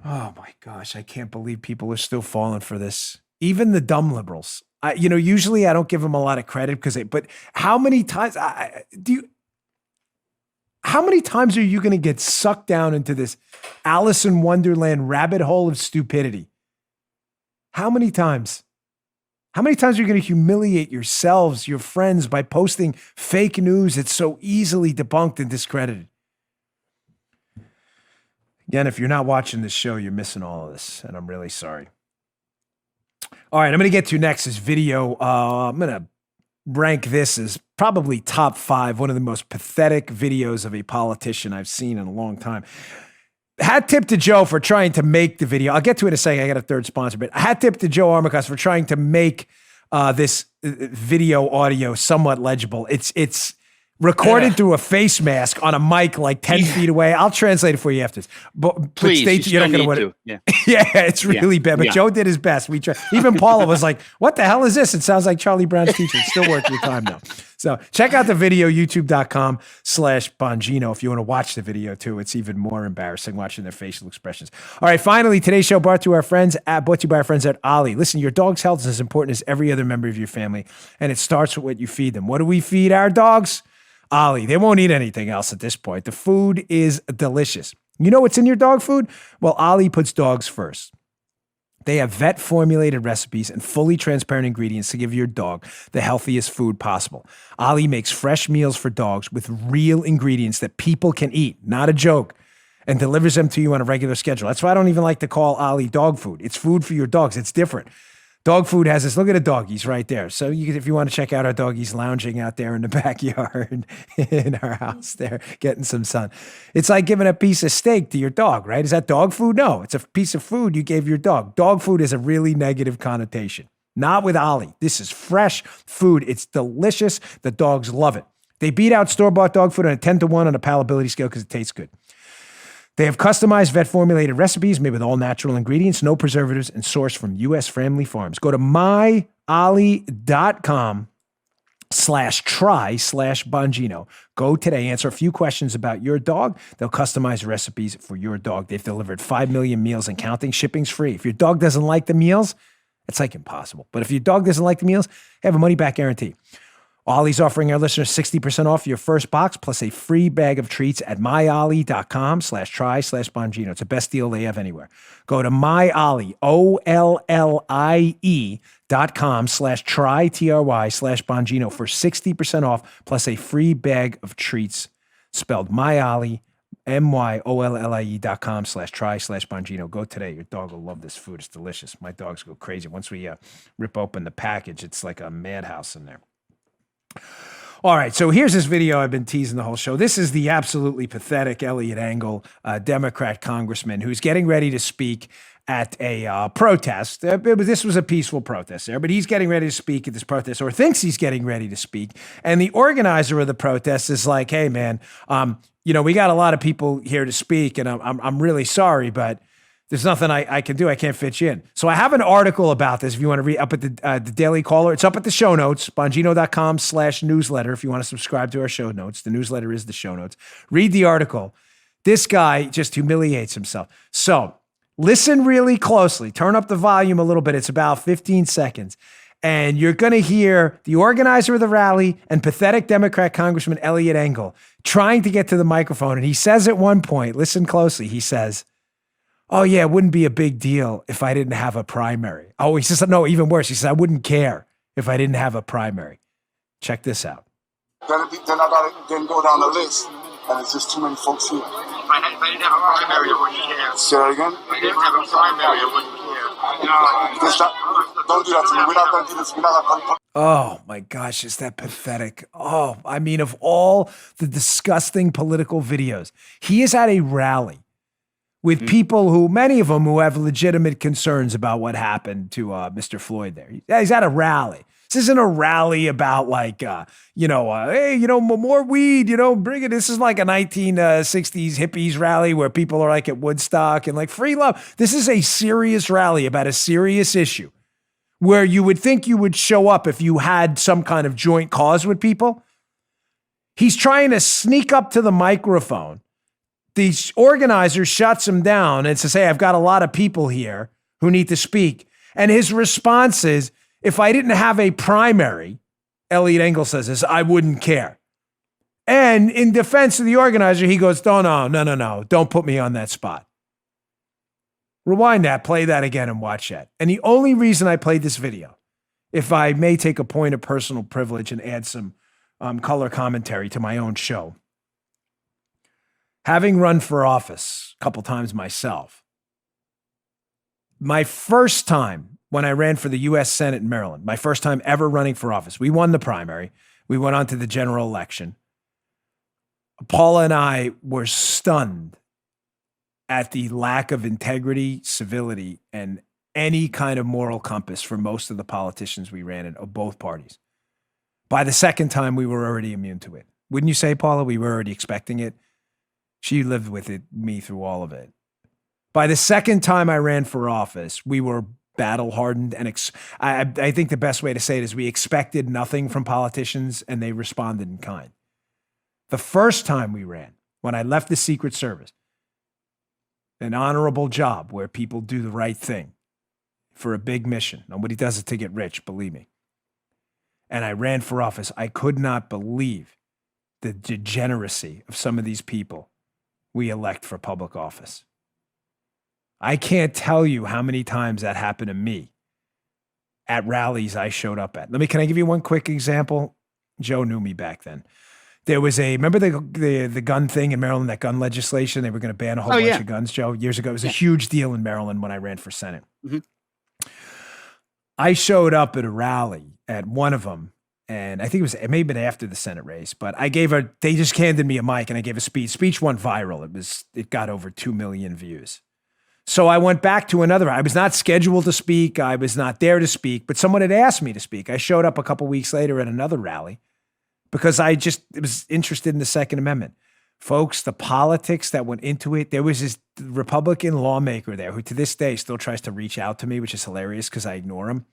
Oh my gosh, I can't believe people are still falling for this. Even the dumb liberals. Usually I don't give them a lot of credit but how many times how many times are you going to get sucked down into this Alice in Wonderland rabbit hole of stupidity? How many times? How many times are you going to humiliate yourselves, your friends, by posting fake news that's so easily debunked and discredited? Again, if you're not watching this show, you're missing all of this, and I'm really sorry. All right, I'm going to get to next is video. I'm going to rank this as probably top 5, one of the most pathetic videos of a politician I've seen in a long time. Hat tip to Joe for trying to make the video. I'll get to it in a second. I got a third sponsor, but hat tip to Joe Armacost for trying to make this video audio somewhat legible. It's recorded through a face mask on a mic like 10 feet away. I'll translate it for you after this. But please, you're not going to want to. Yeah. Yeah, it's really bad. But Joe did his best. We tried. Even Paula was like, what the hell is this? It sounds like Charlie Brown's teacher. It's still worth your time though. So check out the video, youtube.com/Bongino. If you want to watch the video too, it's even more embarrassing watching their facial expressions. All right, finally, today's show brought to you by our friends at Ollie. Listen, your dog's health is as important as every other member of your family, and it starts with what you feed them. What do we feed our dogs? Ollie. They won't eat anything else at this point. The food is delicious. You know what's in your dog food? Well, Ollie puts dogs first. They have vet-formulated recipes and fully transparent ingredients to give your dog the healthiest food possible. Ollie makes fresh meals for dogs with real ingredients that people can eat, not a joke, and delivers them to you on a regular schedule. That's why I don't even like to call Ollie dog food. It's food for your dogs. It's different. Dog food has this. Look at the doggies right there. So if you want to check out our doggies lounging out there in the backyard in our house there, getting some sun. It's like giving a piece of steak to your dog, right? Is that dog food? No, it's a piece of food you gave your dog. Dog food has a really negative connotation. Not with Ollie. This is fresh food. It's delicious. The dogs love it. They beat out store-bought dog food on a 10-to-1 on a palatability scale because it tastes good. They have customized vet-formulated recipes made with all natural ingredients, no preservatives, and sourced from U.S. family farms. Go to myollie.com/try/Bongino. Go today, answer a few questions about your dog. They'll customize recipes for your dog. They've delivered 5 million meals and counting. Shipping's free. If your dog doesn't like the meals, it's like impossible. But if your dog doesn't like the meals, they have a money-back guarantee. Ollie's offering our listeners 60% off your first box plus a free bag of treats at myollie.com/try/Bongino. It's the best deal they have anywhere. Go to myollie, OLLIE.com/try/Bongino for 60% off plus a free bag of treats spelled myollie, MYOLLIE.com/try/Bongino. Go today. Your dog will love this food. It's delicious. My dogs go crazy. Once we rip open the package, it's like a madhouse in there. All right, so here's this video I've been teasing the whole show. This is the absolutely pathetic Eliot Engel, Democrat congressman, who's getting ready to speak at a protest. This was a peaceful protest there, but he's getting ready to speak at this protest, or thinks he's getting ready to speak. And the organizer of the protest is like, hey, man, we got a lot of people here to speak, and I'm really sorry, but there's nothing I can do. I can't fit you in. So I have an article about this if you want to read up at the Daily Caller. It's up at the show notes, Bongino.com/newsletter. If you want to subscribe to our show notes, the newsletter is the show notes. Read the article. This guy just humiliates himself. So listen really closely. Turn up the volume a little bit. It's about 15 seconds. And you're going to hear the organizer of the rally and pathetic Democrat Congressman Eliot Engel trying to get to the microphone. And he says at one point, listen closely, he says, oh, yeah, it wouldn't be a big deal if I didn't have a primary. Oh, he says, no, even worse. He says, I wouldn't care if I didn't have a primary. Check this out. Then I got to then go down the list, and it's just too many folks here. If I didn't have a primary, I wouldn't care. Say that again? If I didn't have a primary, I wouldn't care. Don't do that to me. We're not going to do this. We're not going to. Oh my gosh, is that pathetic? Oh, I mean, of all the disgusting political videos, he is at a rally with people who, many of them who have legitimate concerns about what happened to Mr. Floyd there. He's at a rally. This isn't a rally about like, hey, more weed, bring it. This is like a 1960s hippies rally where people are like at Woodstock and like free love. This is a serious rally about a serious issue where you would think you would show up if you had some kind of joint cause with people. He's trying to sneak up to the microphone. The organizer shuts him down and says, hey, I've got a lot of people here who need to speak. And his response is, if I didn't have a primary, Eliot Engel says this, I wouldn't care. And in defense of the organizer, he goes, no, don't put me on that spot. Rewind that, play that again and watch that. And the only reason I played this video, if I may take a point of personal privilege and add some color commentary to my own show, having run for office a couple times myself, my first time when I ran for the U.S. Senate in Maryland, my first time ever running for office, we won the primary. We went on to the general election. Paula and I were stunned at the lack of integrity, civility, and any kind of moral compass for most of the politicians we ran in of both parties. By the second time, we were already immune to it. Wouldn't you say, Paula? We were already expecting it. She lived with me through all of it. By the second time I ran for office, we were battle hardened. And I think the best way to say it is we expected nothing from politicians and they responded in kind. The first time we ran, when I left the Secret Service, an honorable job where people do the right thing for a big mission. Nobody does it to get rich, believe me. And I ran for office. I could not believe the degeneracy of some of these people we elect for public office. I can't tell you how many times that happened to me at rallies I showed up at. Can I give you one quick example? Joe knew me back then. There was remember the gun thing in Maryland, that gun legislation? They were going to ban a whole bunch of guns, Joe, years ago. It was a huge deal in Maryland when I ran for Senate. Mm-hmm. I showed up at a rally at one of them, and I think it may have been after the Senate race, but they just handed me a mic and I gave a speech. Speech went viral. It got over 2 million views. So I went back to another. I was not scheduled to speak. I was not there to speak, but someone had asked me to speak. I showed up a couple weeks later at another rally because I just was interested in the Second Amendment. Folks, the politics that went into it, there was this Republican lawmaker there who to this day still tries to reach out to me, which is hilarious because I ignore him.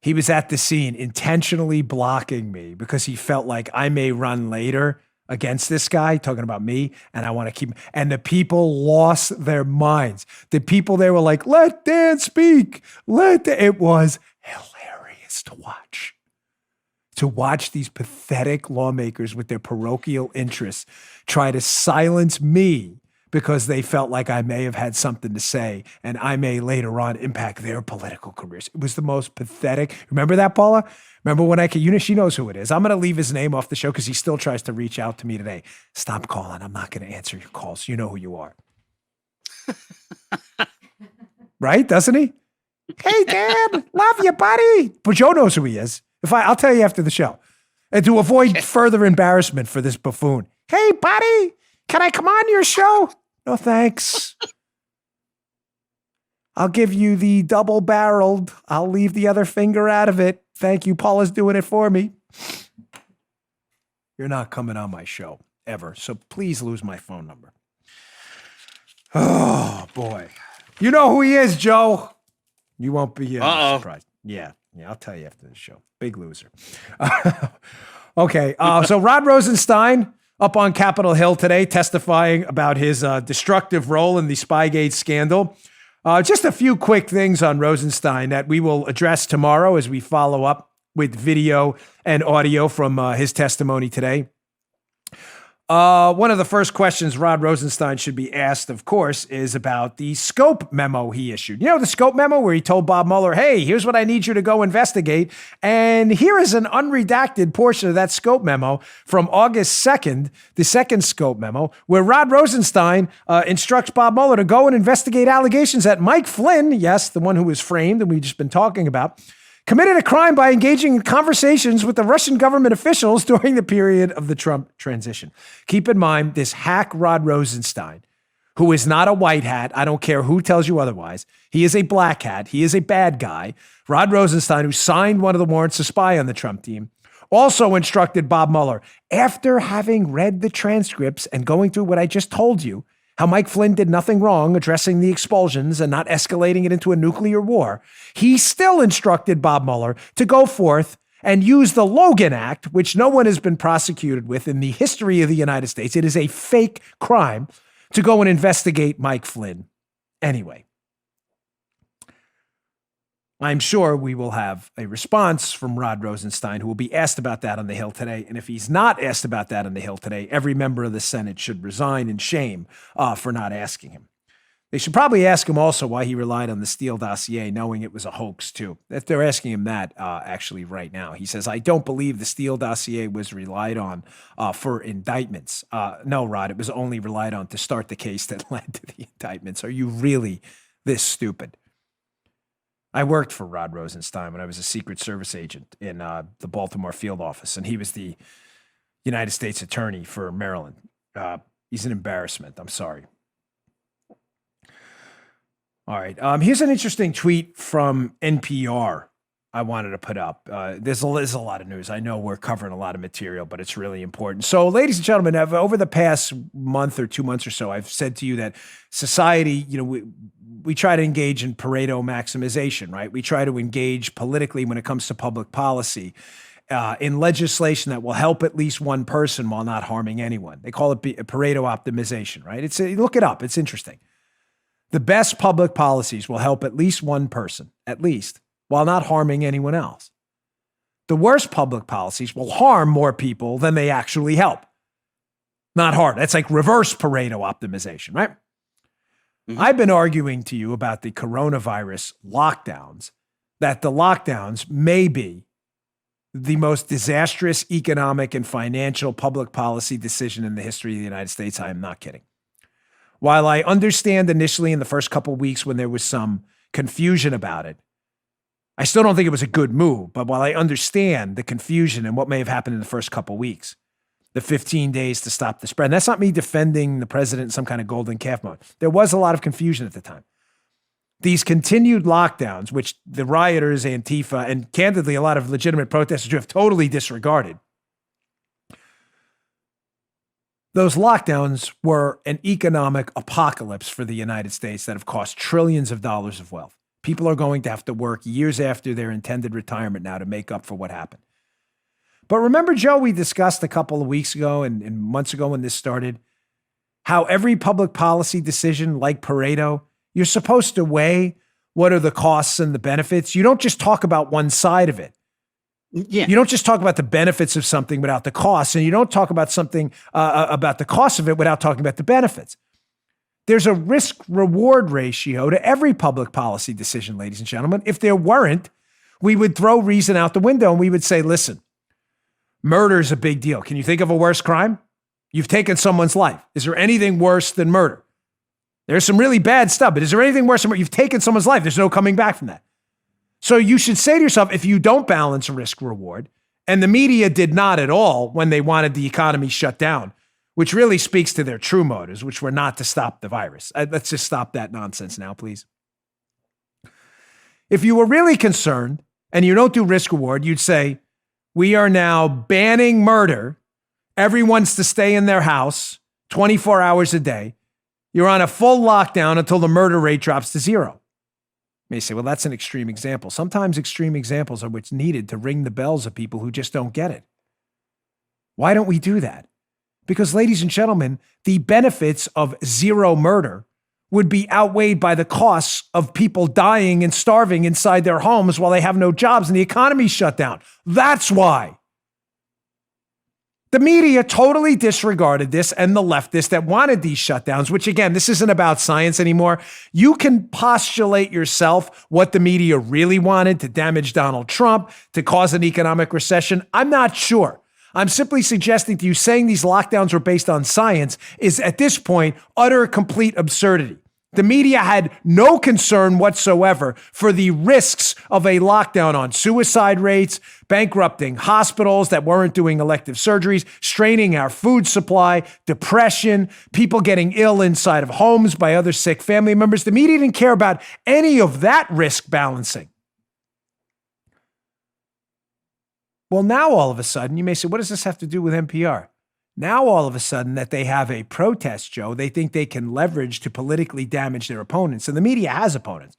He was at the scene intentionally blocking me because he felt like I may run later against this guy, talking about me, and I want to keep. And the people lost their minds. The people there were like, let Dan speak. It was hilarious to watch. To watch these pathetic lawmakers with their parochial interests try to silence me because they felt like I may have had something to say and I may later on impact their political careers. It was the most pathetic. Remember that, Paula? Remember when she knows who it is. I'm going to leave his name off the show because he still tries to reach out to me today. Stop calling. I'm not going to answer your calls. You know who you are. Right? Doesn't he? Hey, Dan, love you, buddy. But Joe knows who he is. I'll tell you after the show. And to avoid further embarrassment for this buffoon. Hey, buddy, can I come on your show? No, thanks. I'll give you the double-barreled. I'll leave the other finger out of it. Thank you. Paula's doing it for me. You're not coming on my show ever, so please lose my phone number. Oh, boy. You know who he is, Joe. You won't be surprised. Yeah, I'll tell you after the show. Big loser. Okay, so Rod Rosenstein up on Capitol Hill today testifying about his destructive role in the Spygate scandal. Just a few quick things on Rosenstein that we will address tomorrow as we follow up with video and audio from his testimony today. One of the first questions Rod Rosenstein should be asked, of course, is about the scope memo he issued. You know, the scope memo where he told Bob Mueller, hey, here's what I need you to go investigate. And here is an unredacted portion of that scope memo from August 2nd, the second scope memo, where Rod Rosenstein instructs Bob Mueller to go and investigate allegations that Mike Flynn, yes, the one who was framed and we've just been talking about, committed a crime by engaging in conversations with the Russian government officials during the period of the Trump transition. Keep in mind, this hack Rod Rosenstein, who is not a white hat, I don't care who tells you otherwise, he is a black hat, he is a bad guy. Rod Rosenstein, who signed one of the warrants to spy on the Trump team, also instructed Bob Mueller, after having read the transcripts and going through what I just told you, how Mike Flynn did nothing wrong addressing the expulsions and not escalating it into a nuclear war, he still instructed Bob Mueller to go forth and use the Logan Act, which no one has been prosecuted with in the history of the United States. It is a fake crime to go and investigate Mike Flynn. Anyway, I'm sure we will have a response from Rod Rosenstein, who will be asked about that on the Hill today. And if he's not asked about that on the Hill today, every member of the Senate should resign in shame for not asking him. They should probably ask him also why he relied on the Steele dossier, knowing it was a hoax too. If they're asking him that actually right now. He says, I don't believe the Steele dossier was relied on for indictments. No, Rod, it was only relied on to start the case that led to the indictments. Are you really this stupid? I worked for Rod Rosenstein when I was a Secret Service agent in the Baltimore field office, and he was the United States Attorney for Maryland. He's an embarrassment. I'm sorry. All right. Here's an interesting tweet from NPR I wanted to put up. There's a lot of news. I know we're covering a lot of material, but it's really important. So, ladies and gentlemen, over the past month or 2 months or so, I've said to you that society, we try to engage in Pareto maximization, right? We try to engage politically when it comes to public policy in legislation that will help at least one person while not harming anyone. They call it Pareto optimization, right? Look it up. It's interesting. The best public policies will help at least one person, at least, while not harming anyone else. The worst public policies will harm more people than they actually help. Not hard. That's like reverse Pareto optimization, right? Mm-hmm. I've been arguing to you about the coronavirus lockdowns, that the lockdowns may be the most disastrous economic and financial public policy decision in the history of the United States. I am not kidding. While I understand initially in the first couple of weeks when there was some confusion about it, I still don't think it was a good move. But while I understand the confusion and what may have happened in the first couple of weeks, the 15 days to stop the spread, and that's not me defending the president in some kind of golden calf mode. There was a lot of confusion at the time. These continued lockdowns, which the rioters, Antifa, and candidly a lot of legitimate protesters have totally disregarded, those lockdowns were an economic apocalypse for the United States that have cost trillions of dollars of wealth. People are going to have to work years after their intended retirement now to make up for what happened. But remember, Joe, we discussed a couple of weeks ago and months ago when this started, how every public policy decision like Pareto, you're supposed to weigh what are the costs and the benefits. You don't just talk about one side of it. Yeah. You don't just talk about the benefits of something without the costs, and you don't talk about something about the cost of it without talking about the benefits. There's a risk-reward ratio to every public policy decision, ladies and gentlemen. If there weren't, we would throw reason out the window and we would say, listen, murder is a big deal. Can you think of a worse crime? You've taken someone's life. Is there anything worse than murder? There's some really bad stuff, but is there anything worse than murder? You've taken someone's life. There's no coming back from that. So you should say to yourself, if you don't balance risk-reward, and the media did not at all when they wanted the economy shut down, which really speaks to their true motives, which were not to stop the virus. Let's just stop that nonsense now, please. If you were really concerned and you don't do risk-reward, you'd say, we are now banning murder. Everyone's to stay in their house 24 hours a day. You're on a full lockdown until the murder rate drops to zero. You may say, well, that's an extreme example. Sometimes extreme examples are what's needed to ring the bells of people who just don't get it. Why don't we do that? Because, ladies and gentlemen, the benefits of zero murder would be outweighed by the costs of people dying and starving inside their homes while they have no jobs and the economy's shut down. That's why. The media totally disregarded this, and the leftists that wanted these shutdowns, which again, this isn't about science anymore. You can postulate yourself what the media really wanted to damage Donald Trump, to cause an economic recession. I'm not sure. I'm simply suggesting to you saying these lockdowns were based on science is at this point utter complete absurdity. The media had no concern whatsoever for the risks of a lockdown on suicide rates, bankrupting hospitals that weren't doing elective surgeries, straining our food supply, depression, people getting ill inside of homes by other sick family members. The media didn't care about any of that risk balancing. Well, now all of a sudden, you may say, what does this have to do with NPR? Now, all of a sudden, that they have a protest, Joe, they think they can leverage to politically damage their opponents. And the media has opponents.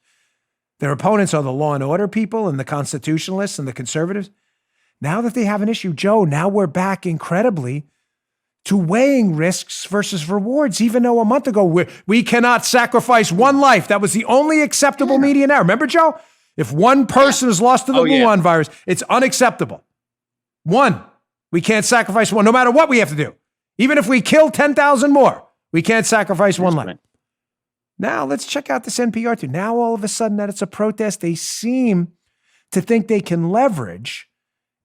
Their opponents are the law and order people and the constitutionalists and the conservatives. Now that they have an issue, Joe, now we're back incredibly to weighing risks versus rewards, even though a month ago we cannot sacrifice one life. That was the only acceptable media now. Remember, Joe? If one person is lost to the Wuhan virus, it's unacceptable. One. We can't sacrifice one, no matter what we have to do. Even if we kill 10,000 more, we can't sacrifice one life. Right. Now, let's check out this NPR too. Now, all of a sudden, that it's a protest, they seem to think they can leverage.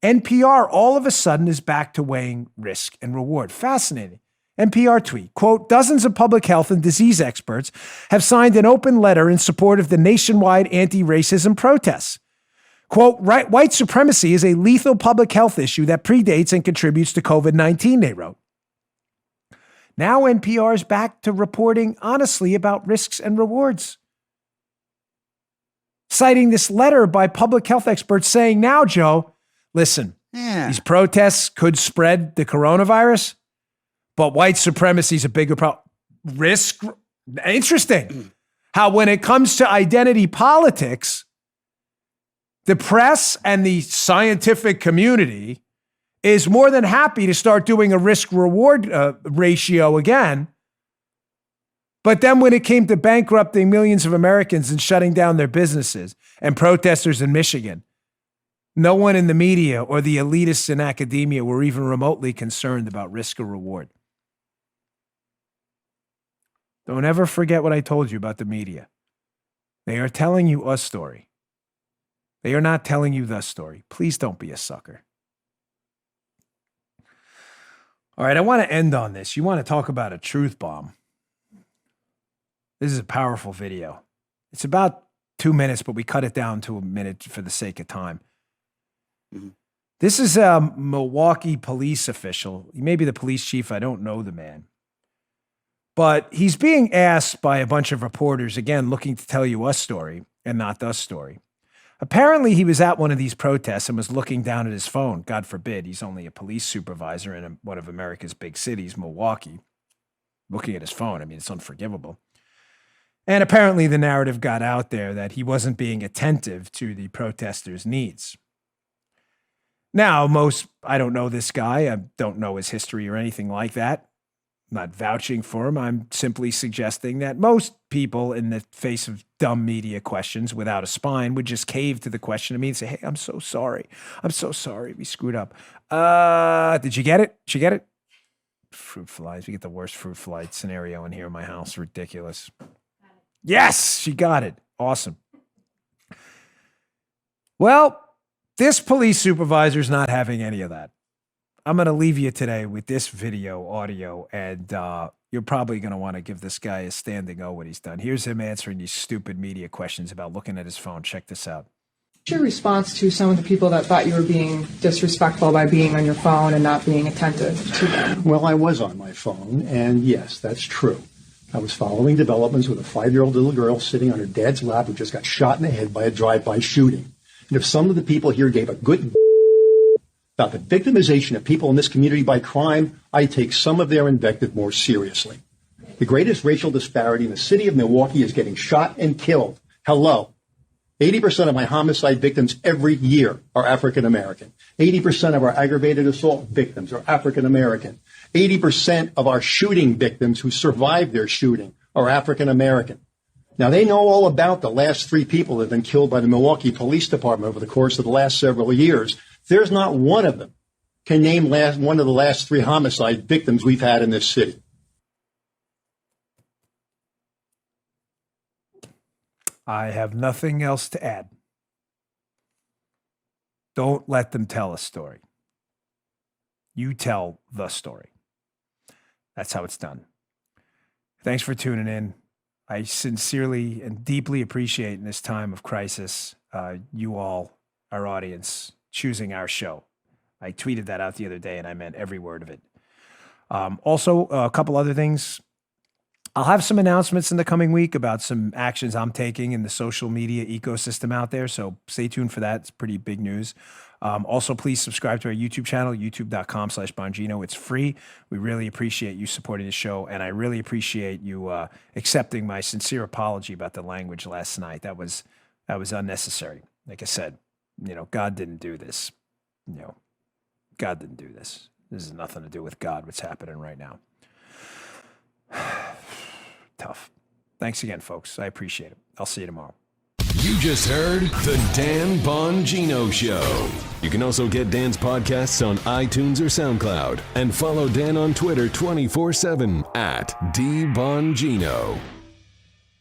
NPR, all of a sudden, is back to weighing risk and reward. Fascinating. NPR tweet, quote, dozens of public health and disease experts have signed an open letter in support of the nationwide anti-racism protests. Quote, white supremacy is a lethal public health issue that predates and contributes to COVID-19, they wrote. Now NPR is back to reporting honestly about risks and rewards. Citing this letter by public health experts saying, now, Joe, listen, these protests could spread the coronavirus, but white supremacy is a bigger problem. Risk, interesting. How when it comes to identity politics, the press and the scientific community is more than happy to start doing a risk-reward ratio again. But then when it came to bankrupting millions of Americans and shutting down their businesses and protesters in Michigan, no one in the media or the elitists in academia were even remotely concerned about risk or reward. Don't ever forget what I told you about the media. They are telling you a story. They are not telling you the story. Please don't be a sucker. All right, I want to end on this. You want to talk about a truth bomb. This is a powerful video. It's about 2 minutes, but we cut it down to a minute for the sake of time. Mm-hmm. This is a Milwaukee police official. He may be the police chief. I don't know the man. But he's being asked by a bunch of reporters, again, looking to tell you a story and not the story. Apparently, he was at one of these protests and was looking down at his phone. God forbid, he's only a police supervisor in one of America's big cities, Milwaukee, looking at his phone. I mean, it's unforgivable. And apparently the narrative got out there that he wasn't being attentive to the protesters' needs. Now, I don't know this guy. I don't know his history or anything like that. I'm not vouching for him. I'm simply suggesting that most people in the face of dumb media questions without a spine would just cave to the question of me and say, hey, I'm so sorry. I'm so sorry. We screwed up. Did you get it? Did you get it? Fruit flies. We get the worst fruit fly scenario in here in my house. Ridiculous. Yes, she got it. Awesome. Well, this police supervisor is not having any of that. I'm going to leave you today with this video, audio, and you're probably going to want to give this guy a standing O what he's done. Here's him answering these stupid media questions about looking at his phone. Check this out. What's your response to some of the people that thought you were being disrespectful by being on your phone and not being attentive to them? Well, I was on my phone, and yes, that's true. I was following developments with a 5-year-old little girl sitting on her dad's lap who just got shot in the head by a drive-by shooting. And if some of the people here gave a good about the victimization of people in this community by crime, I take some of their invective more seriously. The greatest racial disparity in the city of Milwaukee is getting shot and killed. Hello. 80% of my homicide victims every year are African American. 80% of our aggravated assault victims are African American. 80% of our shooting victims who survived their shooting are African American. Now, they know all about the last 3 people that have been killed by the Milwaukee Police Department over the course of the last several years. There's not one of them can name one of the last 3 homicide victims we've had in this city. I have nothing else to add. Don't let them tell a story. You tell the story. That's how it's done. Thanks for tuning in. I sincerely and deeply appreciate in this time of crisis, you all, our audience, choosing our show. I tweeted that out the other day and I meant every word of it. Also, a couple other things. I'll have some announcements in the coming week about some actions I'm taking in the social media ecosystem out there. So stay tuned for that. It's pretty big news. Also, please subscribe to our YouTube channel, youtube.com/Bongino. It's free. We really appreciate you supporting the show. And I really appreciate you accepting my sincere apology about the language last night. That was unnecessary. Like I said, God didn't do this. God didn't do this. This has nothing to do with God, what's happening right now. Tough. Thanks again, folks. I appreciate it. I'll see you tomorrow. You just heard The Dan Bongino Show. You can also get Dan's podcasts on iTunes or SoundCloud. And follow Dan on Twitter 24/7 @DBongino.